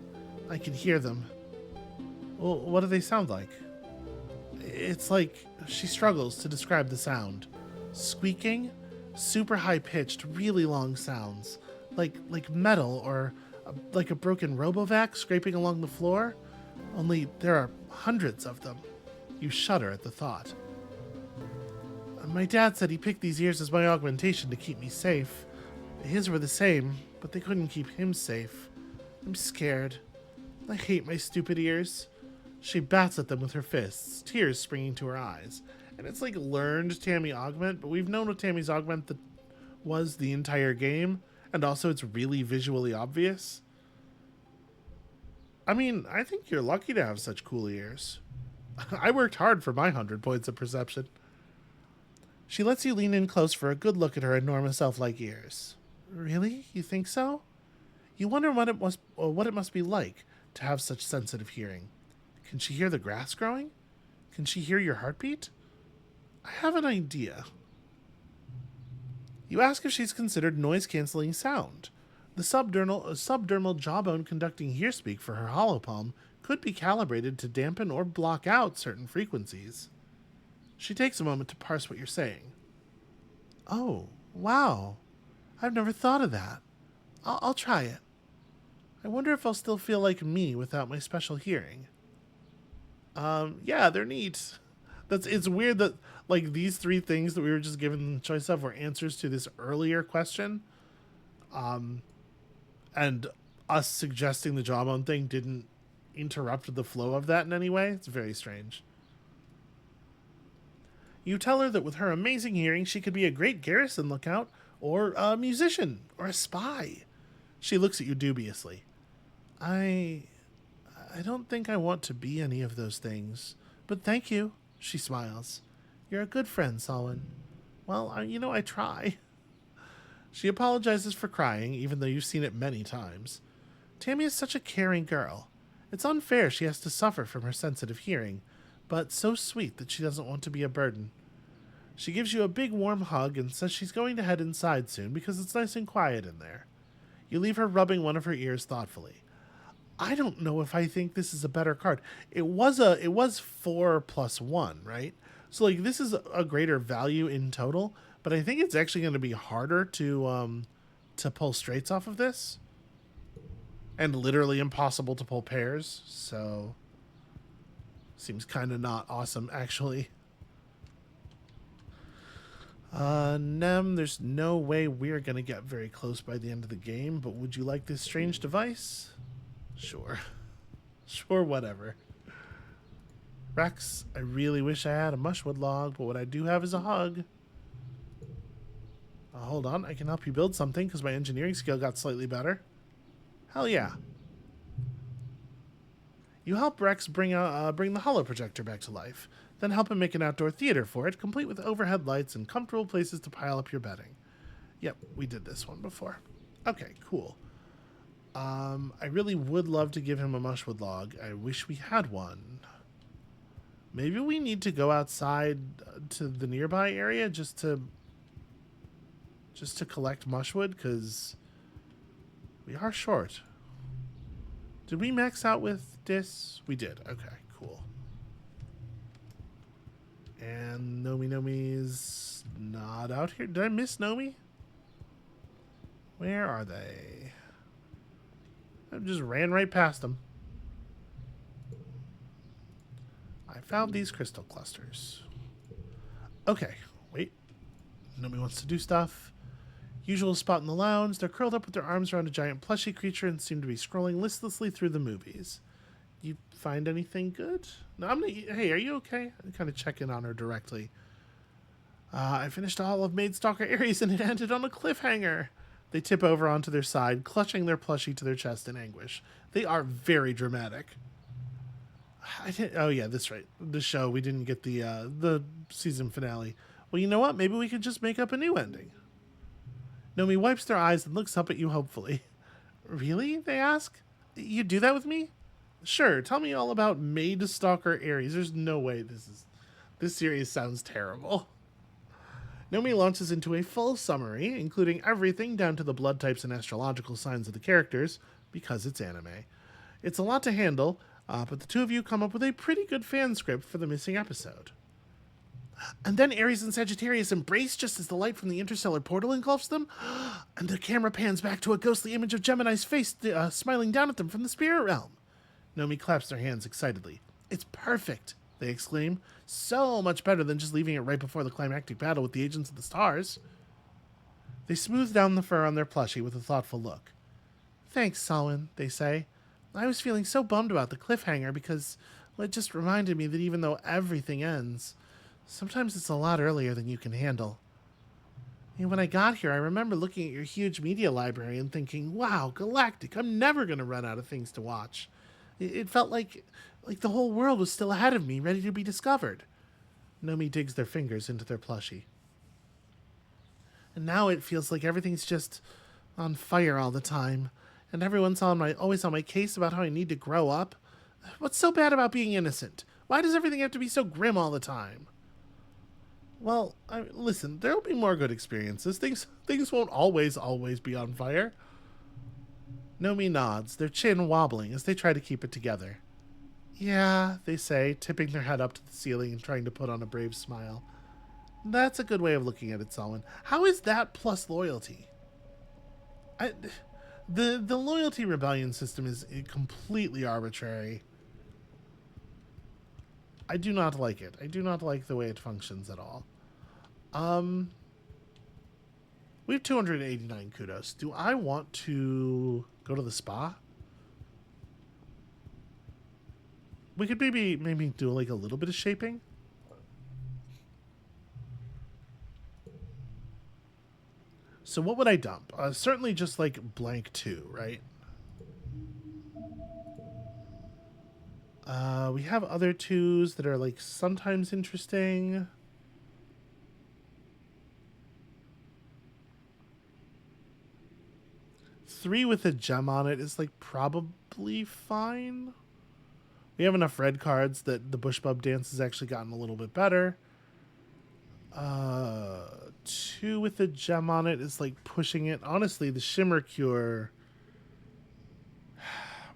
I can hear them. Well, what do they sound like? It's like she struggles to describe the sound. Squeaking, super high-pitched, really long sounds, like metal or like a broken Robovac scraping along the floor. Only there are hundreds of them. You shudder at the thought. My dad said he picked these ears as my augmentation to keep me safe. His were the same, but they couldn't keep him safe. I'm scared. I hate my stupid ears. She bats at them with her fists, tears springing to her eyes. And it's like learned Tammy augment, but we've known what Tammy's augment that was the entire game, and also it's really visually obvious. I mean, I think you're lucky to have such cool ears. I worked hard for my 100 points of perception. She lets you lean in close for a good look at her enormous elf-like ears. Really? You think so? You wonder what it must be like to have such sensitive hearing. Can she hear the grass growing? Can she hear your heartbeat? I have an idea. You ask if she's considered noise-canceling sound. The subdermal jawbone conducting hearspeak for her hollow palm could be calibrated to dampen or block out certain frequencies. She takes a moment to parse what you're saying. Oh, wow. I've never thought of that. I'll try it. I wonder if I'll still feel like me without my special hearing. Yeah, they're neat. It's weird that like these three things that we were just given the choice of were answers to this earlier question. And us suggesting the jawbone thing didn't interrupt the flow of that in any way. It's very strange. You tell her that with her amazing hearing, she could be a great garrison lookout, or a musician, or a spy. She looks at you dubiously. I don't think I want to be any of those things, but thank you, she smiles. You're a good friend, Solwyn. Well, I try. She apologizes for crying, even though you've seen it many times. Tammy is such a caring girl. It's unfair she has to suffer from her sensitive hearing, but so sweet that she doesn't want to be a burden. She gives you a big warm hug and says she's going to head inside soon because it's nice and quiet in there. You leave her rubbing one of her ears thoughtfully. I don't know if I think this is a better card. It was 4+1, right? So like this is a greater value in total, but I think it's actually going to be harder to pull straights off of this, and literally impossible to pull pairs. So seems kind of not awesome, actually. Nem, there's no way we're gonna get very close by the end of the game, but would you like this strange device? Sure. Sure, whatever. Rex, I really wish I had a mushwood log, but what I do have is a hug. Hold on, I can help you build something because my engineering skill got slightly better. Hell yeah. You help Rex bring the holo projector back to life, then help him make an outdoor theater for it, complete with overhead lights and comfortable places to pile up your bedding. Yep, we did this one before. Okay, cool. I really would love to give him a mushwood log. I wish we had one. Maybe we need to go outside to the nearby area just to collect mushwood, because we are short. Did we max out with this? We did. Okay, cool. And Nomi's not out here. Did I miss Nomi? Where are they? I just ran right past them. I found these crystal clusters. Okay, wait. Nomi wants to do stuff. Usual spot in the lounge. They're curled up with their arms around a giant plushy creature and seem to be scrolling listlessly through the movies. You find anything good? No, hey, are you okay? I'm kind of checking on her directly. I finished all of Maid Stalker Ares and it ended on a cliffhanger. They tip over onto their side, clutching their plushie to their chest in anguish. They are very dramatic. Oh yeah, that's right. The show, we didn't get the season finale. Well, you know what? Maybe we could just make up a new ending. Nomi wipes their eyes and looks up at you hopefully. Really? They ask. You do that with me? Sure. Tell me all about Maid Stalker Ares. There's no way this series sounds terrible. Nomi launches into a full summary, including everything down to the blood types and astrological signs of the characters, because it's anime. It's a lot to handle, but the two of you come up with a pretty good fan script for the missing episode. And then Aries and Sagittarius embrace just as the light from the interstellar portal engulfs them, and the camera pans back to a ghostly image of Gemini's face smiling down at them from the spirit realm. Nomi claps their hands excitedly. It's perfect, they exclaim. So much better than just leaving it right before the climactic battle with the Agents of the Stars. They smooth down the fur on their plushie with a thoughtful look. Thanks, Salwyn, they say. I was feeling so bummed about the cliffhanger because it just reminded me that even though everything ends, sometimes it's a lot earlier than you can handle. And when I got here, I remember looking at your huge media library and thinking, wow, Galactic, I'm never going to run out of things to watch. It felt like the whole world was still ahead of me, ready to be discovered. Nomi digs their fingers into their plushie. And now it feels like everything's just on fire all the time, and everyone's always on my case about how I need to grow up. What's so bad about being innocent? Why does everything have to be so grim all the time? Well, listen, there'll be more good experiences. Things won't always be on fire. Nomi nods, their chin wobbling as they try to keep it together. Yeah, they say, tipping their head up to the ceiling and trying to put on a brave smile. That's a good way of looking at it, Solomon. How is that plus loyalty? The loyalty rebellion system is completely arbitrary. I do not like it. I do not like the way it functions at all. We have 289 kudos. Do I want to go to the spa? We could maybe do like a little bit of shaping. So what would I dump? Certainly just like blank 2, right? We have other 2s that are like sometimes interesting. Three with a gem on it is like probably fine. We have enough red cards that the bush bub dance has actually gotten a little bit better. 2 with a gem on it is like pushing it. Honestly, the shimmer cure,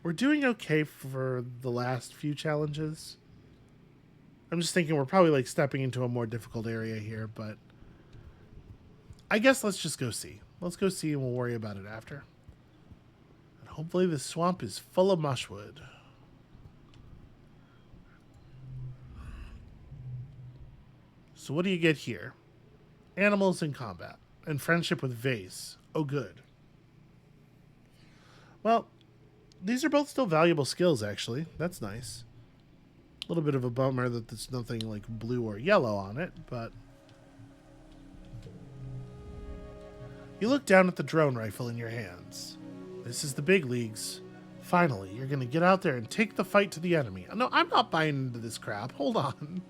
we're doing okay for the last few challenges. I'm just thinking we're probably like stepping into a more difficult area here, but I guess let's just go see. Let's go see and we'll worry about it after. And hopefully this swamp is full of mushwood. So what do you get here? Animals in combat. And friendship with Vase. Oh, good. Well, these are both still valuable skills, actually. That's nice. A little bit of a bummer that there's nothing like blue or yellow on it, but... You look down at the drone rifle in your hands. This is the big leagues. Finally, you're going to get out there and take the fight to the enemy. No, I'm not buying into this crap. Hold on.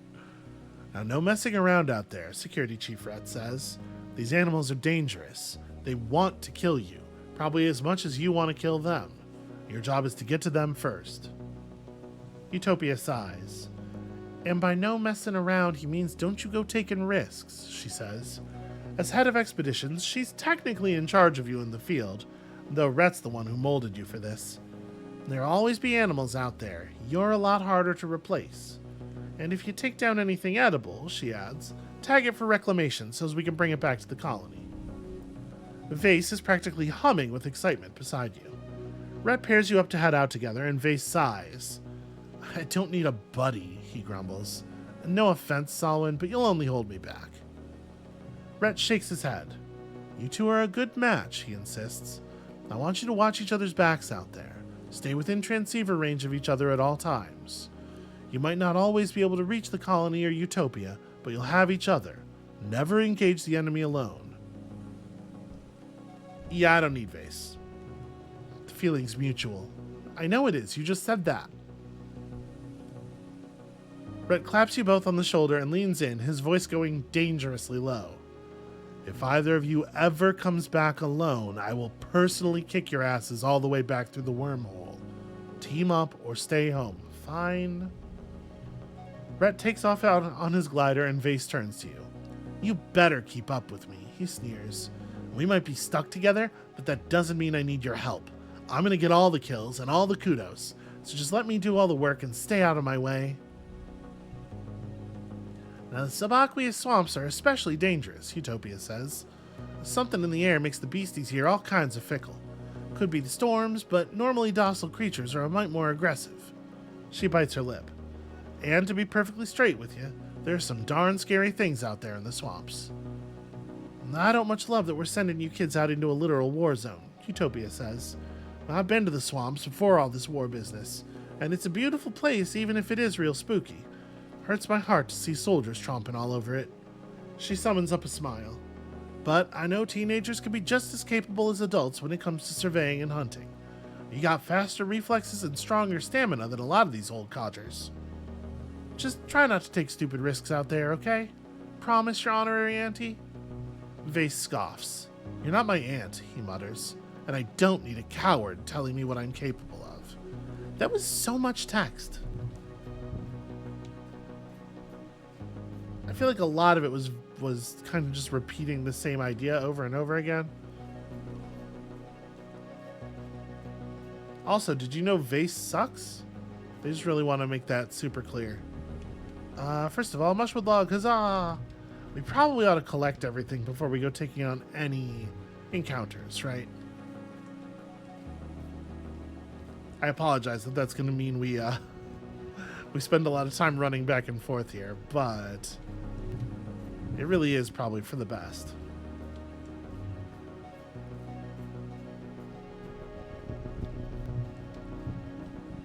Now, no messing around out there, Security Chief Rhett says. These animals are dangerous. They want to kill you, probably as much as you want to kill them. Your job is to get to them first. Utopia sighs. And by no messing around, he means don't you go taking risks, she says. As head of expeditions, she's technically in charge of you in the field, though Rhett's the one who molded you for this. There'll always be animals out there. You're a lot harder to replace. And if you take down anything edible, she adds, tag it for reclamation so as we can bring it back to the colony. Vase is practically humming with excitement beside you. Rhett pairs you up to head out together, and Vase sighs. I don't need a buddy, he grumbles. No offense, Salwyn, but you'll only hold me back. Rhett shakes his head. You two are a good match, he insists. I want you to watch each other's backs out there. Stay within transceiver range of each other at all times. You might not always be able to reach the colony or Utopia, but you'll have each other. Never engage the enemy alone. Yeah, I don't need Vase. The feeling's mutual. I know it is, you just said that. Rhett claps you both on the shoulder and leans in, his voice going dangerously low. If either of you ever comes back alone, I will personally kick your asses all the way back through the wormhole. Team up or stay home. Fine? Rhett takes off out on his glider and Vase turns to you. You better keep up with me, he sneers. We might be stuck together, but that doesn't mean I need your help. I'm gonna get all the kills and all the kudos, so just let me do all the work and stay out of my way. Now, the subaqueous swamps are especially dangerous, Utopia says. Something in the air makes the beasties here all kinds of fickle. Could be the storms, but normally docile creatures are a mite more aggressive. She bites her lip. And to be perfectly straight with you, there's some darn scary things out there in the swamps. I don't much love that we're sending you kids out into a literal war zone, Utopia says. I've been to the swamps before all this war business, and it's a beautiful place even if it is real spooky. Hurts my heart to see soldiers tromping all over it. She summons up a smile. But I know teenagers can be just as capable as adults when it comes to surveying and hunting. You got faster reflexes and stronger stamina than a lot of these old codgers. Just try not to take stupid risks out there, okay? Promise, your honorary auntie? Vase scoffs. You're not my aunt, he mutters, and I don't need a coward telling me what I'm capable of. That was so much text. I feel like a lot of it was kind of just repeating the same idea over and over again. Also, did you know Vase sucks? They just really want to make that super clear. First of all, Mushwood Log, huzzah! We probably ought to collect everything before we go taking on any encounters, right? I apologize if that's going to mean we spend a lot of time running back and forth here, but it really is probably for the best.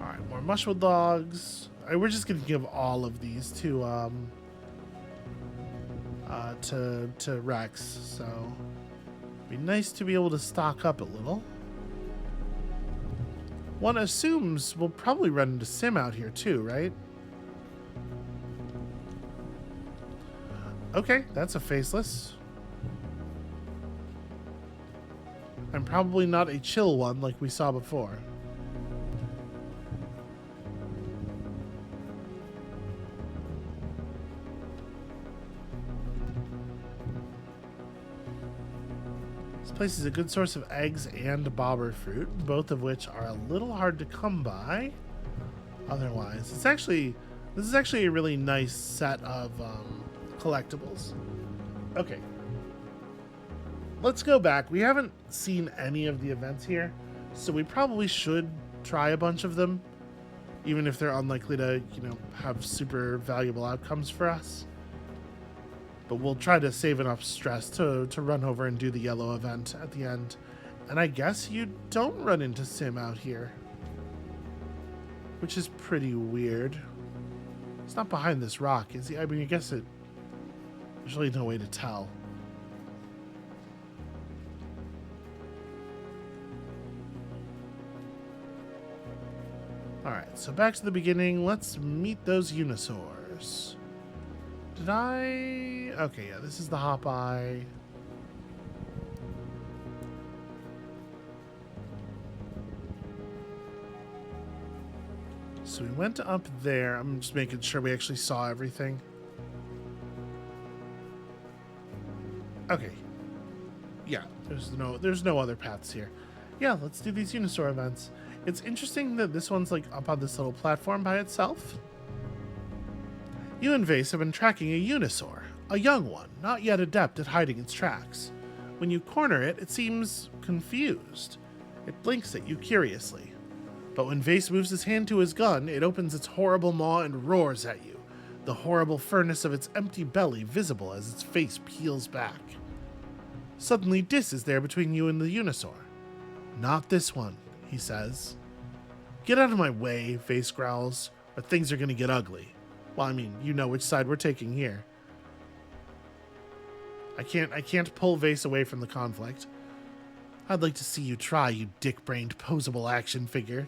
Alright, more Mushwood Logs. We're just going to give all of these to Rex, so it'd be nice to be able to stock up a little. One assumes we'll probably run into Sim out here too, right? Okay, that's a faceless. And probably not a chill one like we saw before. This place is a good source of eggs and bobber fruit, both of which are a little hard to come by otherwise. This is actually a really nice set of collectibles. Okay, let's go back. We haven't seen any of the events here, so we probably should try a bunch of them, even if they're unlikely to, have super valuable outcomes for us. But we'll try to save enough stress to run over and do the yellow event at the end. And I guess you don't run into Sim out here, which is pretty weird. It's not behind this rock, is he? I mean, I guess there's really no way to tell. Alright, so back to the beginning. Let's meet those Unisaurs. Did I... Okay, yeah, this is the Hop-Eye. So we went up there. I'm just making sure we actually saw everything. Okay. Yeah, there's no other paths here. Yeah, let's do these Unisaur events. It's interesting that this one's like up on this little platform by itself. You and Vase have been tracking a Unisaur, a young one, not yet adept at hiding its tracks. When you corner it, it seems confused. It blinks at you curiously. But when Vase moves his hand to his gun, it opens its horrible maw and roars at you, the horrible furnace of its empty belly visible as its face peels back. Suddenly, Dis is there between you and the Unisaur. Not this one, he says. Get out of my way, Vase growls, or things are going to get ugly. Well, I mean, you know which side we're taking here. I can't pull Vase away from the conflict. I'd like to see you try, you dick-brained posable action figure,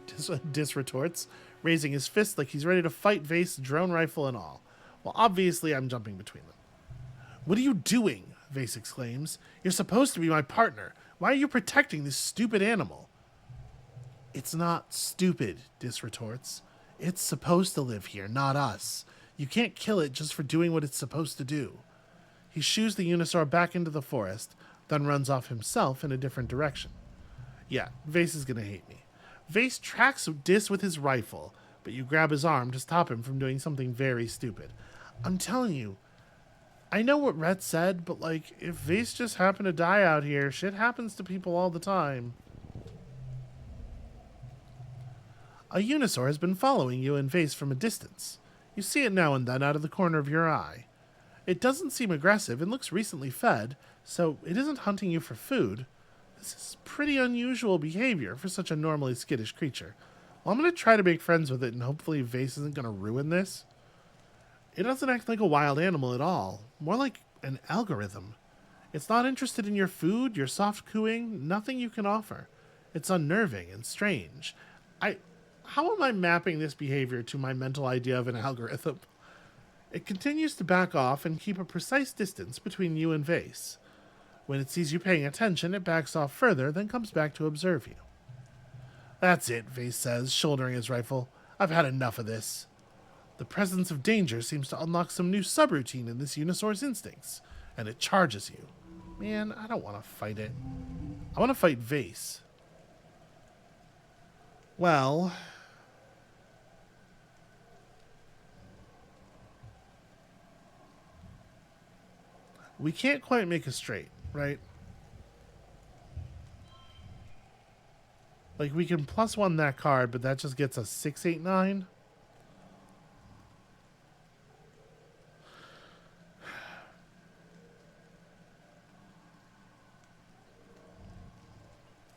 Dis retorts, raising his fist like he's ready to fight Vase, drone rifle and all. Well, obviously I'm jumping between them. What are you doing? Vase exclaims. You're supposed to be my partner. Why are you protecting this stupid animal? It's not stupid, Dis retorts. It's supposed to live here, not us. You can't kill it just for doing what it's supposed to do. He shoos the Unisaur back into the forest, then runs off himself in a different direction. Yeah, Vase is gonna hate me. Vase tracks Dis with his rifle, but you grab his arm to stop him from doing something very stupid. I'm telling you, I know what Rhett said, but like, if Vase just happened to die out here, shit happens to people all the time. A Unisaur has been following you and Vase from a distance. You see it now and then out of the corner of your eye. It doesn't seem aggressive and looks recently fed, so it isn't hunting you for food. This is pretty unusual behavior for such a normally skittish creature. Well, I'm going to try to make friends with it, and hopefully Vase isn't going to ruin this. It doesn't act like a wild animal at all, more like an algorithm. It's not interested in your food, your soft cooing, nothing you can offer. It's unnerving and strange. How am I mapping this behavior to my mental idea of an algorithm? It continues to back off and keep a precise distance between you and Vase. When it sees you paying attention, it backs off further, then comes back to observe you. That's it, Vase says, shouldering his rifle. I've had enough of this. The presence of danger seems to unlock some new subroutine in this Unisaur's instincts, and it charges you. Man, I don't want to fight it. I want to fight Vase. Well... we can't quite make a straight, right? Like, we can +1 that card, but that just gets us 6, 8, 9.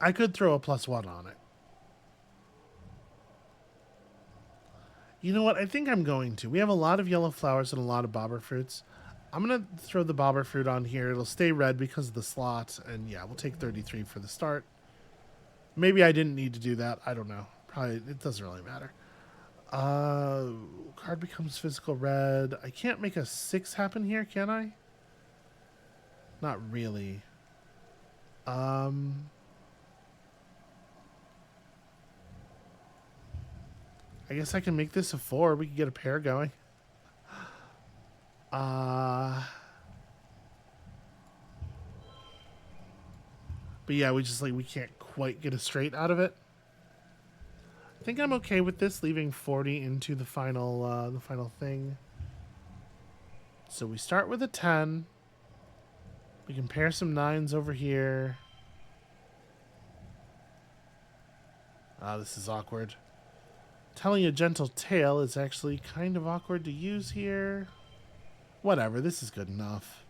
I could throw a +1 on it. You know what? I think I'm going to. We have a lot of yellow flowers and a lot of bobber fruits. I'm going to throw the bobber fruit on here. It'll stay red because of the slot. And yeah, we'll take 33 for the start. Maybe I didn't need to do that. I don't know. Probably, it doesn't really matter. Card becomes physical red. I can't make a 6 happen here, can I? Not really. I guess I can make this a 4. We can get a pair going. But yeah, we can't quite get a straight out of it. I think I'm okay with this, leaving 40 into the final thing. So we start with a 10. We can pair some 9s over here. This is awkward. Telling a gentle tale is actually kind of awkward to use here. Whatever, this is good enough.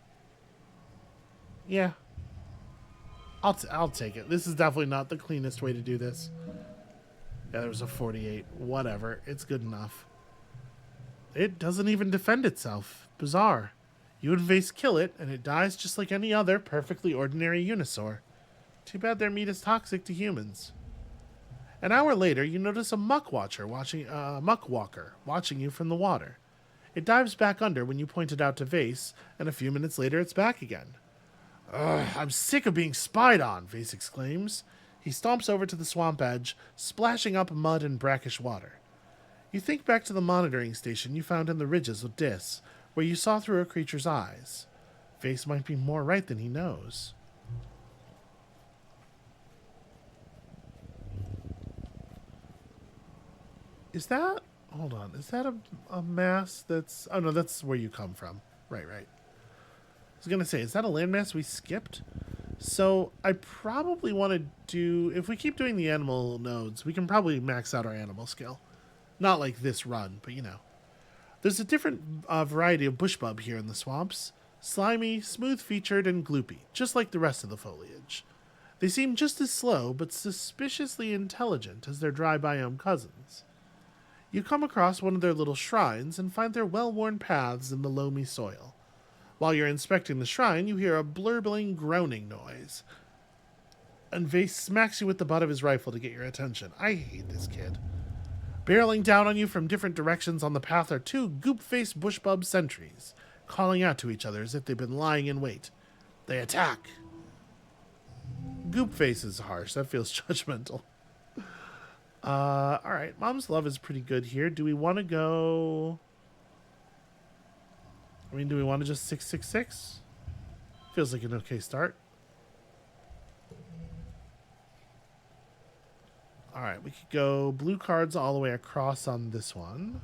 Yeah, I'll take it. This is definitely not the cleanest way to do this. Yeah, there was a 48. Whatever. It's good enough. It doesn't even defend itself. Bizarre. You and Vase kill it, and it dies just like any other perfectly ordinary Unisaur. Too bad their meat is toxic to humans. An hour later, you notice a muck walker watching you from the water. It dives back under when you point it out to Vase, and a few minutes later it's back again. Ugh, I'm sick of being spied on, Vase exclaims. He stomps over to the swamp edge, splashing up mud and brackish water. You think back to the monitoring station you found in the ridges with Dis, where you saw through a creature's eyes. Vase might be more right than he knows. Is that... Hold on. Is that a mass that's... Oh, no, that's where you come from. Right. I was going to say, is that a landmass we skipped? So I probably want to do... If we keep doing the animal nodes, we can probably max out our animal skill. Not like this run, but you know. There's a different variety of bushbub here in the swamps. Slimy, smooth-featured, and gloopy, just like the rest of the foliage. They seem just as slow, but suspiciously intelligent as their dry biome cousins. You come across one of their little shrines and find their well-worn paths in the loamy soil. While you're inspecting the shrine, you hear a blurbling, groaning noise. And Vase smacks you with the butt of his rifle to get your attention. I hate this kid. Barreling down on you from different directions on the path are two goop-faced bushbub sentries, calling out to each other as if they've been lying in wait. They attack. Goop-face is harsh. That feels judgmental. Alright. Mom's Love is pretty good here. Do we want to go... I mean, do we want to just 666? Feels like an okay start. Alright, we could go blue cards all the way across on this one.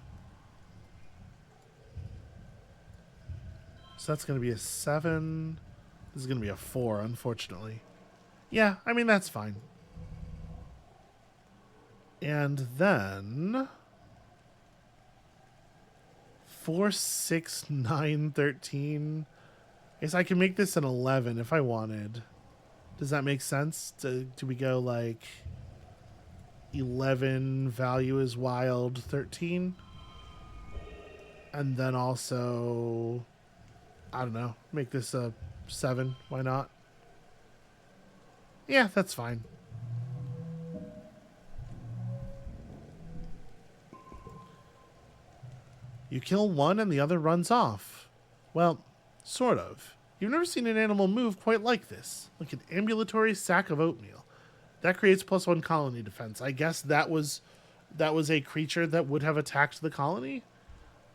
So that's going to be a 7. This is going to be a 4, unfortunately. Yeah, I mean, that's fine. And then 4, 6, 9, 13. I guess I can make this an 11 if I wanted. Does that make sense? Do we go like 11 value is wild 13? And then also, I don't know, make this a 7. Why not? Yeah, that's fine. You kill one and the other runs off. Well, sort of. You've never seen an animal move quite like this, like an ambulatory sack of oatmeal. That creates +1 colony defense. I guess that was a creature that would have attacked the colony.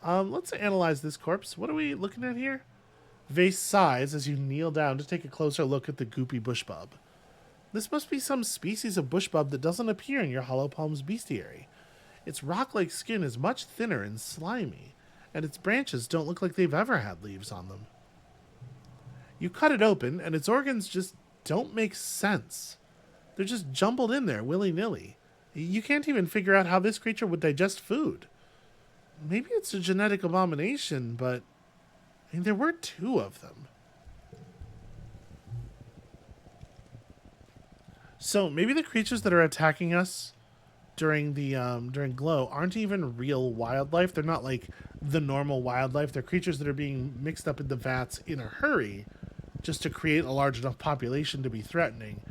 Let's analyze this corpse. What are we looking at here? Vase sighs as you kneel down to take a closer look at the goopy bushbub. This must be some species of bushbub that doesn't appear in your Hollow Palms bestiary. Its rock-like skin is much thinner and slimy, and its branches don't look like they've ever had leaves on them. You cut it open, and its organs just don't make sense. They're just jumbled in there willy-nilly. You can't even figure out how this creature would digest food. Maybe it's a genetic abomination, but I mean, there were 2 of them. So maybe the creatures that are attacking us during Glow aren't even real wildlife. They're not like the normal wildlife. They're creatures that are being mixed up in the vats in a hurry just to create a large enough population to be threatening.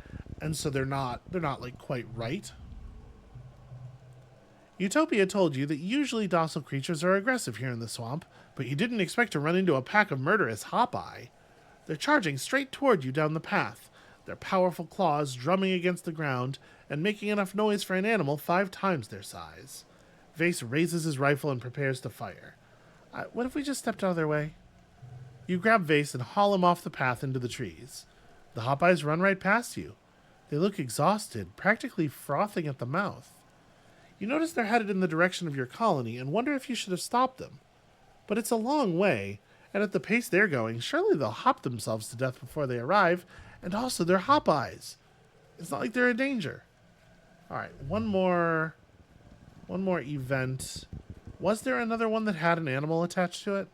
And so they're not like quite right. Utopia told you that usually docile creatures are aggressive here in the swamp, but you didn't expect to run into a pack of murderous Hopeye. They're charging straight toward you down the path, their powerful claws drumming against the ground and making enough noise for an animal 5 times their size. Vase raises his rifle and prepares to fire. What if we just stepped out of their way? You grab Vase and haul him off the path into the trees. The Hopeyes run right past you. They look exhausted, practically frothing at the mouth. You notice they're headed in the direction of your colony and wonder if you should have stopped them. But it's a long way, and at the pace they're going, surely they'll hop themselves to death before they arrive, and also they're Hopeyes. It's not like they're in danger. Alright, one more event. Was there another one that had an animal attached to it?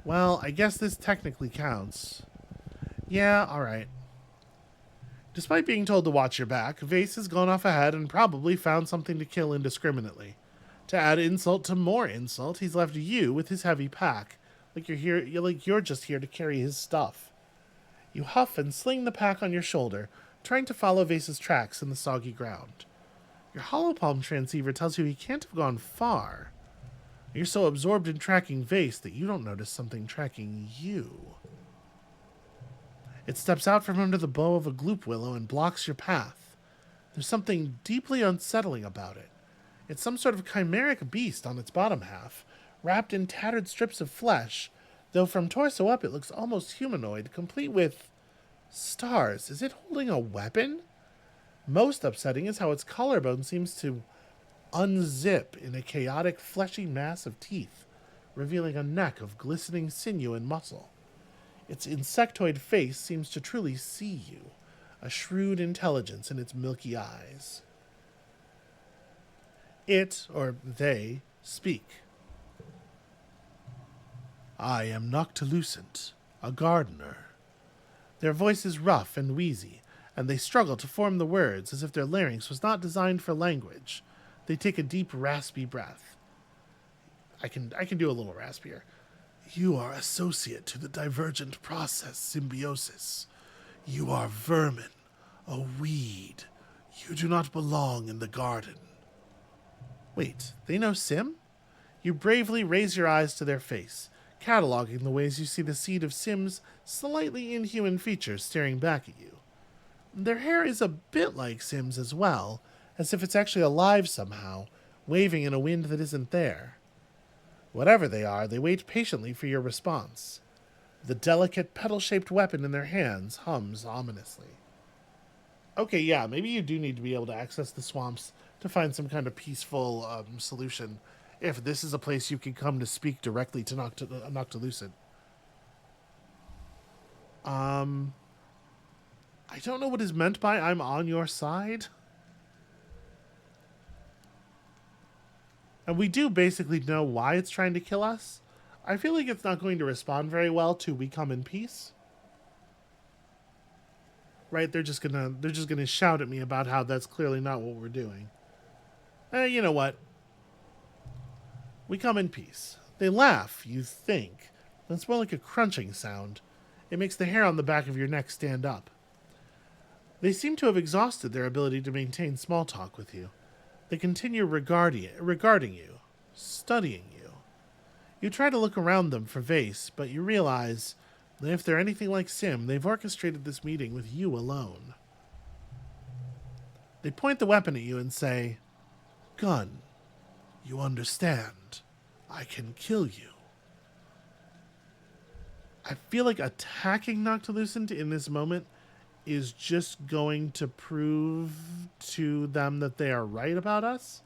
Well, I guess this technically counts. Yeah, alright. Despite being told to watch your back, Vase has gone off ahead and probably found something to kill indiscriminately. To add insult to more insult, he's left you with his heavy pack, like you're just here to carry his stuff. You huff and sling the pack on your shoulder, trying to follow Vase's tracks in the soggy ground. Your holopalm transceiver tells you he can't have gone far. You're so absorbed in tracking Vase that you don't notice something tracking you. It steps out from under the bow of a gloop willow and blocks your path. There's something deeply unsettling about it. It's some sort of chimeric beast on its bottom half, wrapped in tattered strips of flesh, though from torso up it looks almost humanoid, complete with stars. Is it holding a weapon? Most upsetting is how its collarbone seems to unzip in a chaotic, fleshy mass of teeth, revealing a neck of glistening sinew and muscle. Its insectoid face seems to truly see you, a shrewd intelligence in its milky eyes. It, or they, speak. I am Noctilucent, a gardener. Their voice is rough and wheezy, and they struggle to form the words as if their larynx was not designed for language. They take a deep, raspy breath. I can do a little raspier. You are associate to the divergent process symbiosis. You are vermin, a weed. You do not belong in the garden. Wait, they know Sim? You bravely raise your eyes to their face, cataloging the ways you see the seed of Sim's slightly inhuman features staring back at you. Their hair is a bit like Sim's as well, as if it's actually alive somehow, waving in a wind that isn't there. Whatever they are, they wait patiently for your response. The delicate petal-shaped weapon in their hands hums ominously. Okay, yeah, maybe you do need to be able to access the swamps to find some kind of peaceful solution, if this is a place you can come to speak directly to Noctilucent. I don't know what is meant by I'm on your side. And we do basically know why it's trying to kill us. I feel like it's not going to respond very well to we come in peace. Right? They're just gonna shout at me about how that's clearly not what we're doing. You know what? We come in peace. They laugh, you think. That's more like a crunching sound. It makes the hair on the back of your neck stand up. They seem to have exhausted their ability to maintain small talk with you. They continue regarding you, studying you. You try to look around them for Vase, but you realize that if they're anything like Sim, they've orchestrated this meeting with you alone. They point the weapon at you and say, Gun, you understand. I can kill you. I feel like attacking Noctilucent in this moment is just going to prove to them that they are right about us.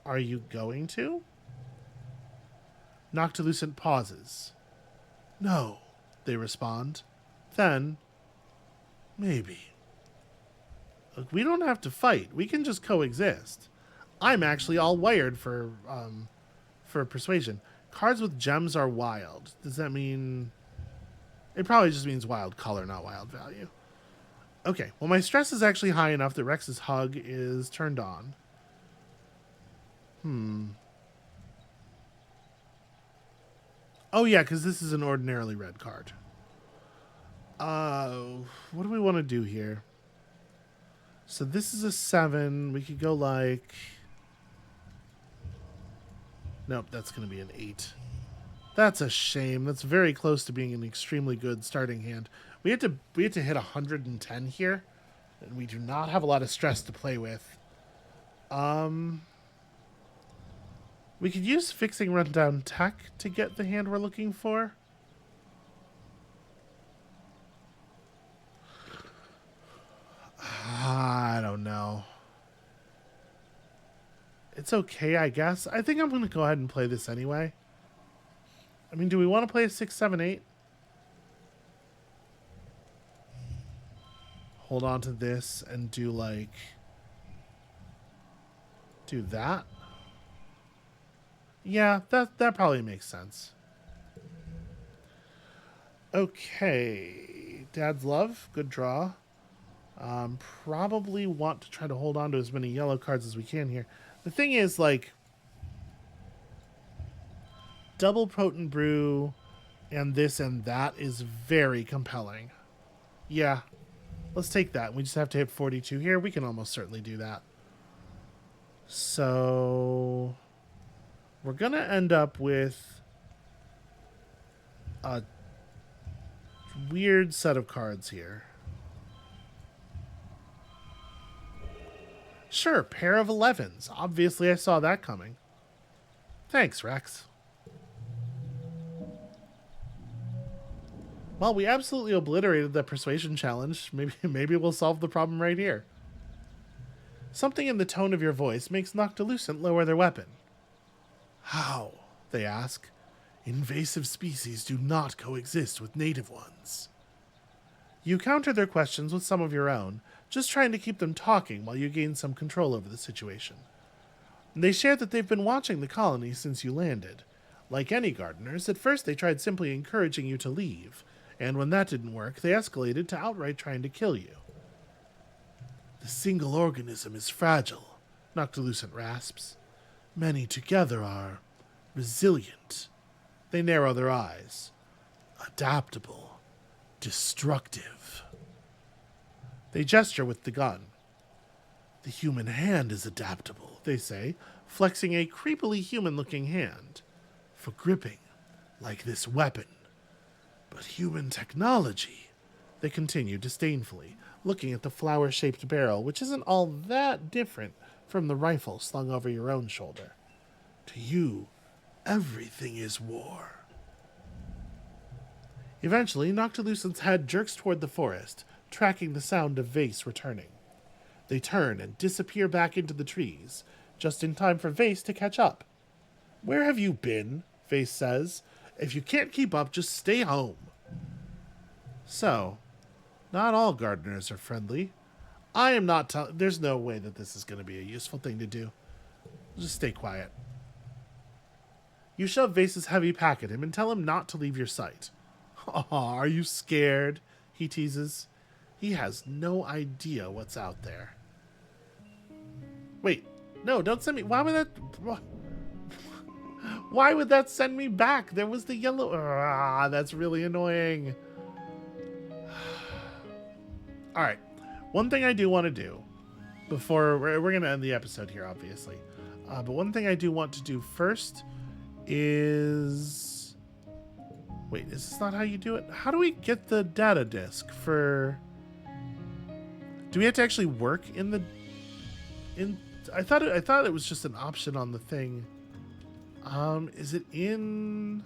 Are you going to? Noctilucent pauses. No, they respond. Then, maybe. Look, we don't have to fight. We can just coexist. I'm actually all wired for persuasion. Cards with gems are wild. Does that mean... It probably just means wild color, not wild value. Okay, well, my stress is actually high enough that Rex's hug is turned on. Oh, yeah, because this is an ordinarily red card. What do we want to do here? So this is a 7. We could go like... Nope, that's going to be an 8. That's a shame. That's very close to being an extremely good starting hand. We had to hit 110 here, and we do not have a lot of stress to play with. We could use fixing rundown tech to get the hand we're looking for. I don't know. It's okay, I guess. I think I'm going to go ahead and play this anyway. I mean, do we want to play a 6, 7, 8? Hold on to this and do like... Do that? Yeah, that probably makes sense. Okay. Dad's Love. Good draw. Probably want to try to hold on to as many yellow cards as we can here. The thing is, like, double potent brew and this and that is very compelling. Yeah, let's take that. We just have to hit 42 here. We can almost certainly do that. So we're going to end up with a weird set of cards here. Sure, pair of 11s. Obviously, I saw that coming. Thanks, Rex. Well, we absolutely obliterated the persuasion challenge. Maybe we'll solve the problem right here. Something in the tone of your voice makes Noctilucent lower their weapon. How? They ask. Invasive species do not coexist with native ones. You counter their questions with some of your own, just trying to keep them talking while you gain some control over the situation. They share that they've been watching the colony since you landed. Like any gardeners, at first they tried simply encouraging you to leave, and when that didn't work, they escalated to outright trying to kill you. The single organism is fragile, Noctilucent rasps. Many together are resilient. They narrow their eyes. Adaptable. Destructive. They gesture with the gun. The human hand is adaptable, they say, flexing a creepily human-looking hand. For gripping, like this weapon. But human technology, they continue disdainfully, looking at the flower-shaped barrel, which isn't all that different from the rifle slung over your own shoulder. To you, everything is war. Eventually, Noctilucent's head jerks toward the forest, tracking the sound of Vase returning. They turn and disappear back into the trees, just in time for Vase to catch up. Where have you been? Vase says. If you can't keep up, just stay home. So, not all gardeners are friendly. I am not there's no way that this is going to be a useful thing to do. Just stay quiet. You shove Vase's heavy pack at him and tell him not to leave your sight. Aw, are you scared? He teases. He has no idea what's out there. Wait, no, don't send me. Why would that... Why would that send me back? There was the yellow... that's really annoying. Alright, one thing I do want to do before... We're going to end the episode here, obviously. But one thing I do want to do first is... Wait, is this not how you do it? How do we get the data disk for... Do we have to actually work in the... I thought it was just an option on the thing. Is it in...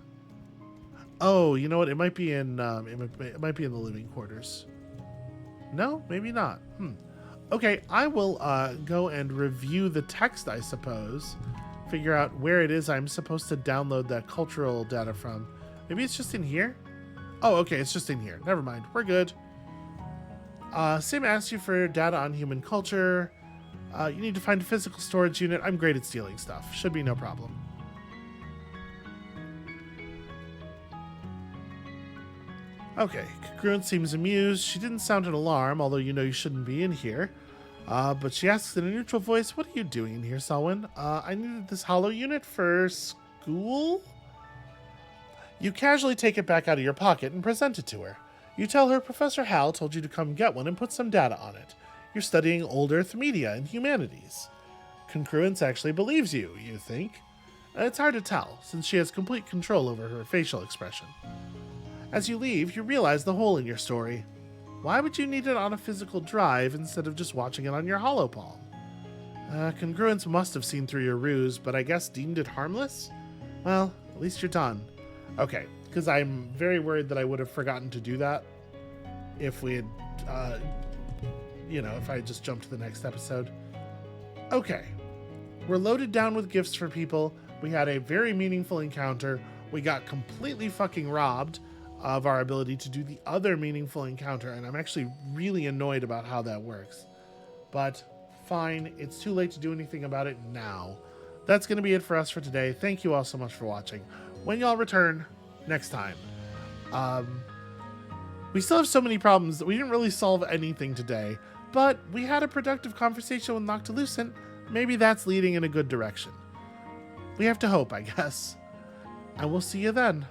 Oh, you know what? It might be in it might be in the living quarters. No, maybe not. Okay, I will go and review the text, I suppose. Figure out where it is I'm supposed to download that cultural data from. Maybe it's just in here? Oh, okay, it's just in here. Never mind. We're good. Sim asks you for data on human culture. You need to find a physical storage unit. I'm great at stealing stuff. Should be no problem. Okay, Congruent seems amused. She didn't sound an alarm, although you know you shouldn't be in here. But she asks in a neutral voice, what are you doing in here, Selwyn? I needed this hollow unit for school? You casually take it back out of your pocket and present it to her. You tell her Professor Hal told you to come get one and put some data on it. You're studying old Earth media and humanities. Congruence actually believes you, you think. It's hard to tell, since she has complete control over her facial expression. As you leave, you realize the hole in your story. Why would you need it on a physical drive instead of just watching it on your holopalm? Congruence must have seen through your ruse, but I guess deemed it harmless? Well, at least you're done. Okay, because I'm very worried that I would have forgotten to do that if we had, if I had just jumped to the next episode. Okay, we're loaded down with gifts for people. We had a very meaningful encounter. We got completely fucking robbed of our ability to do the other meaningful encounter, and I'm actually really annoyed about how that works. But fine, it's too late to do anything about it now. That's going to be it for us for today. Thank you all so much for watching. When y'all return next time, We still have so many problems that we didn't really solve anything today, but we had a productive conversation with Noctilucent. Maybe that's leading in a good direction. We have to hope, I guess. And we'll see you then.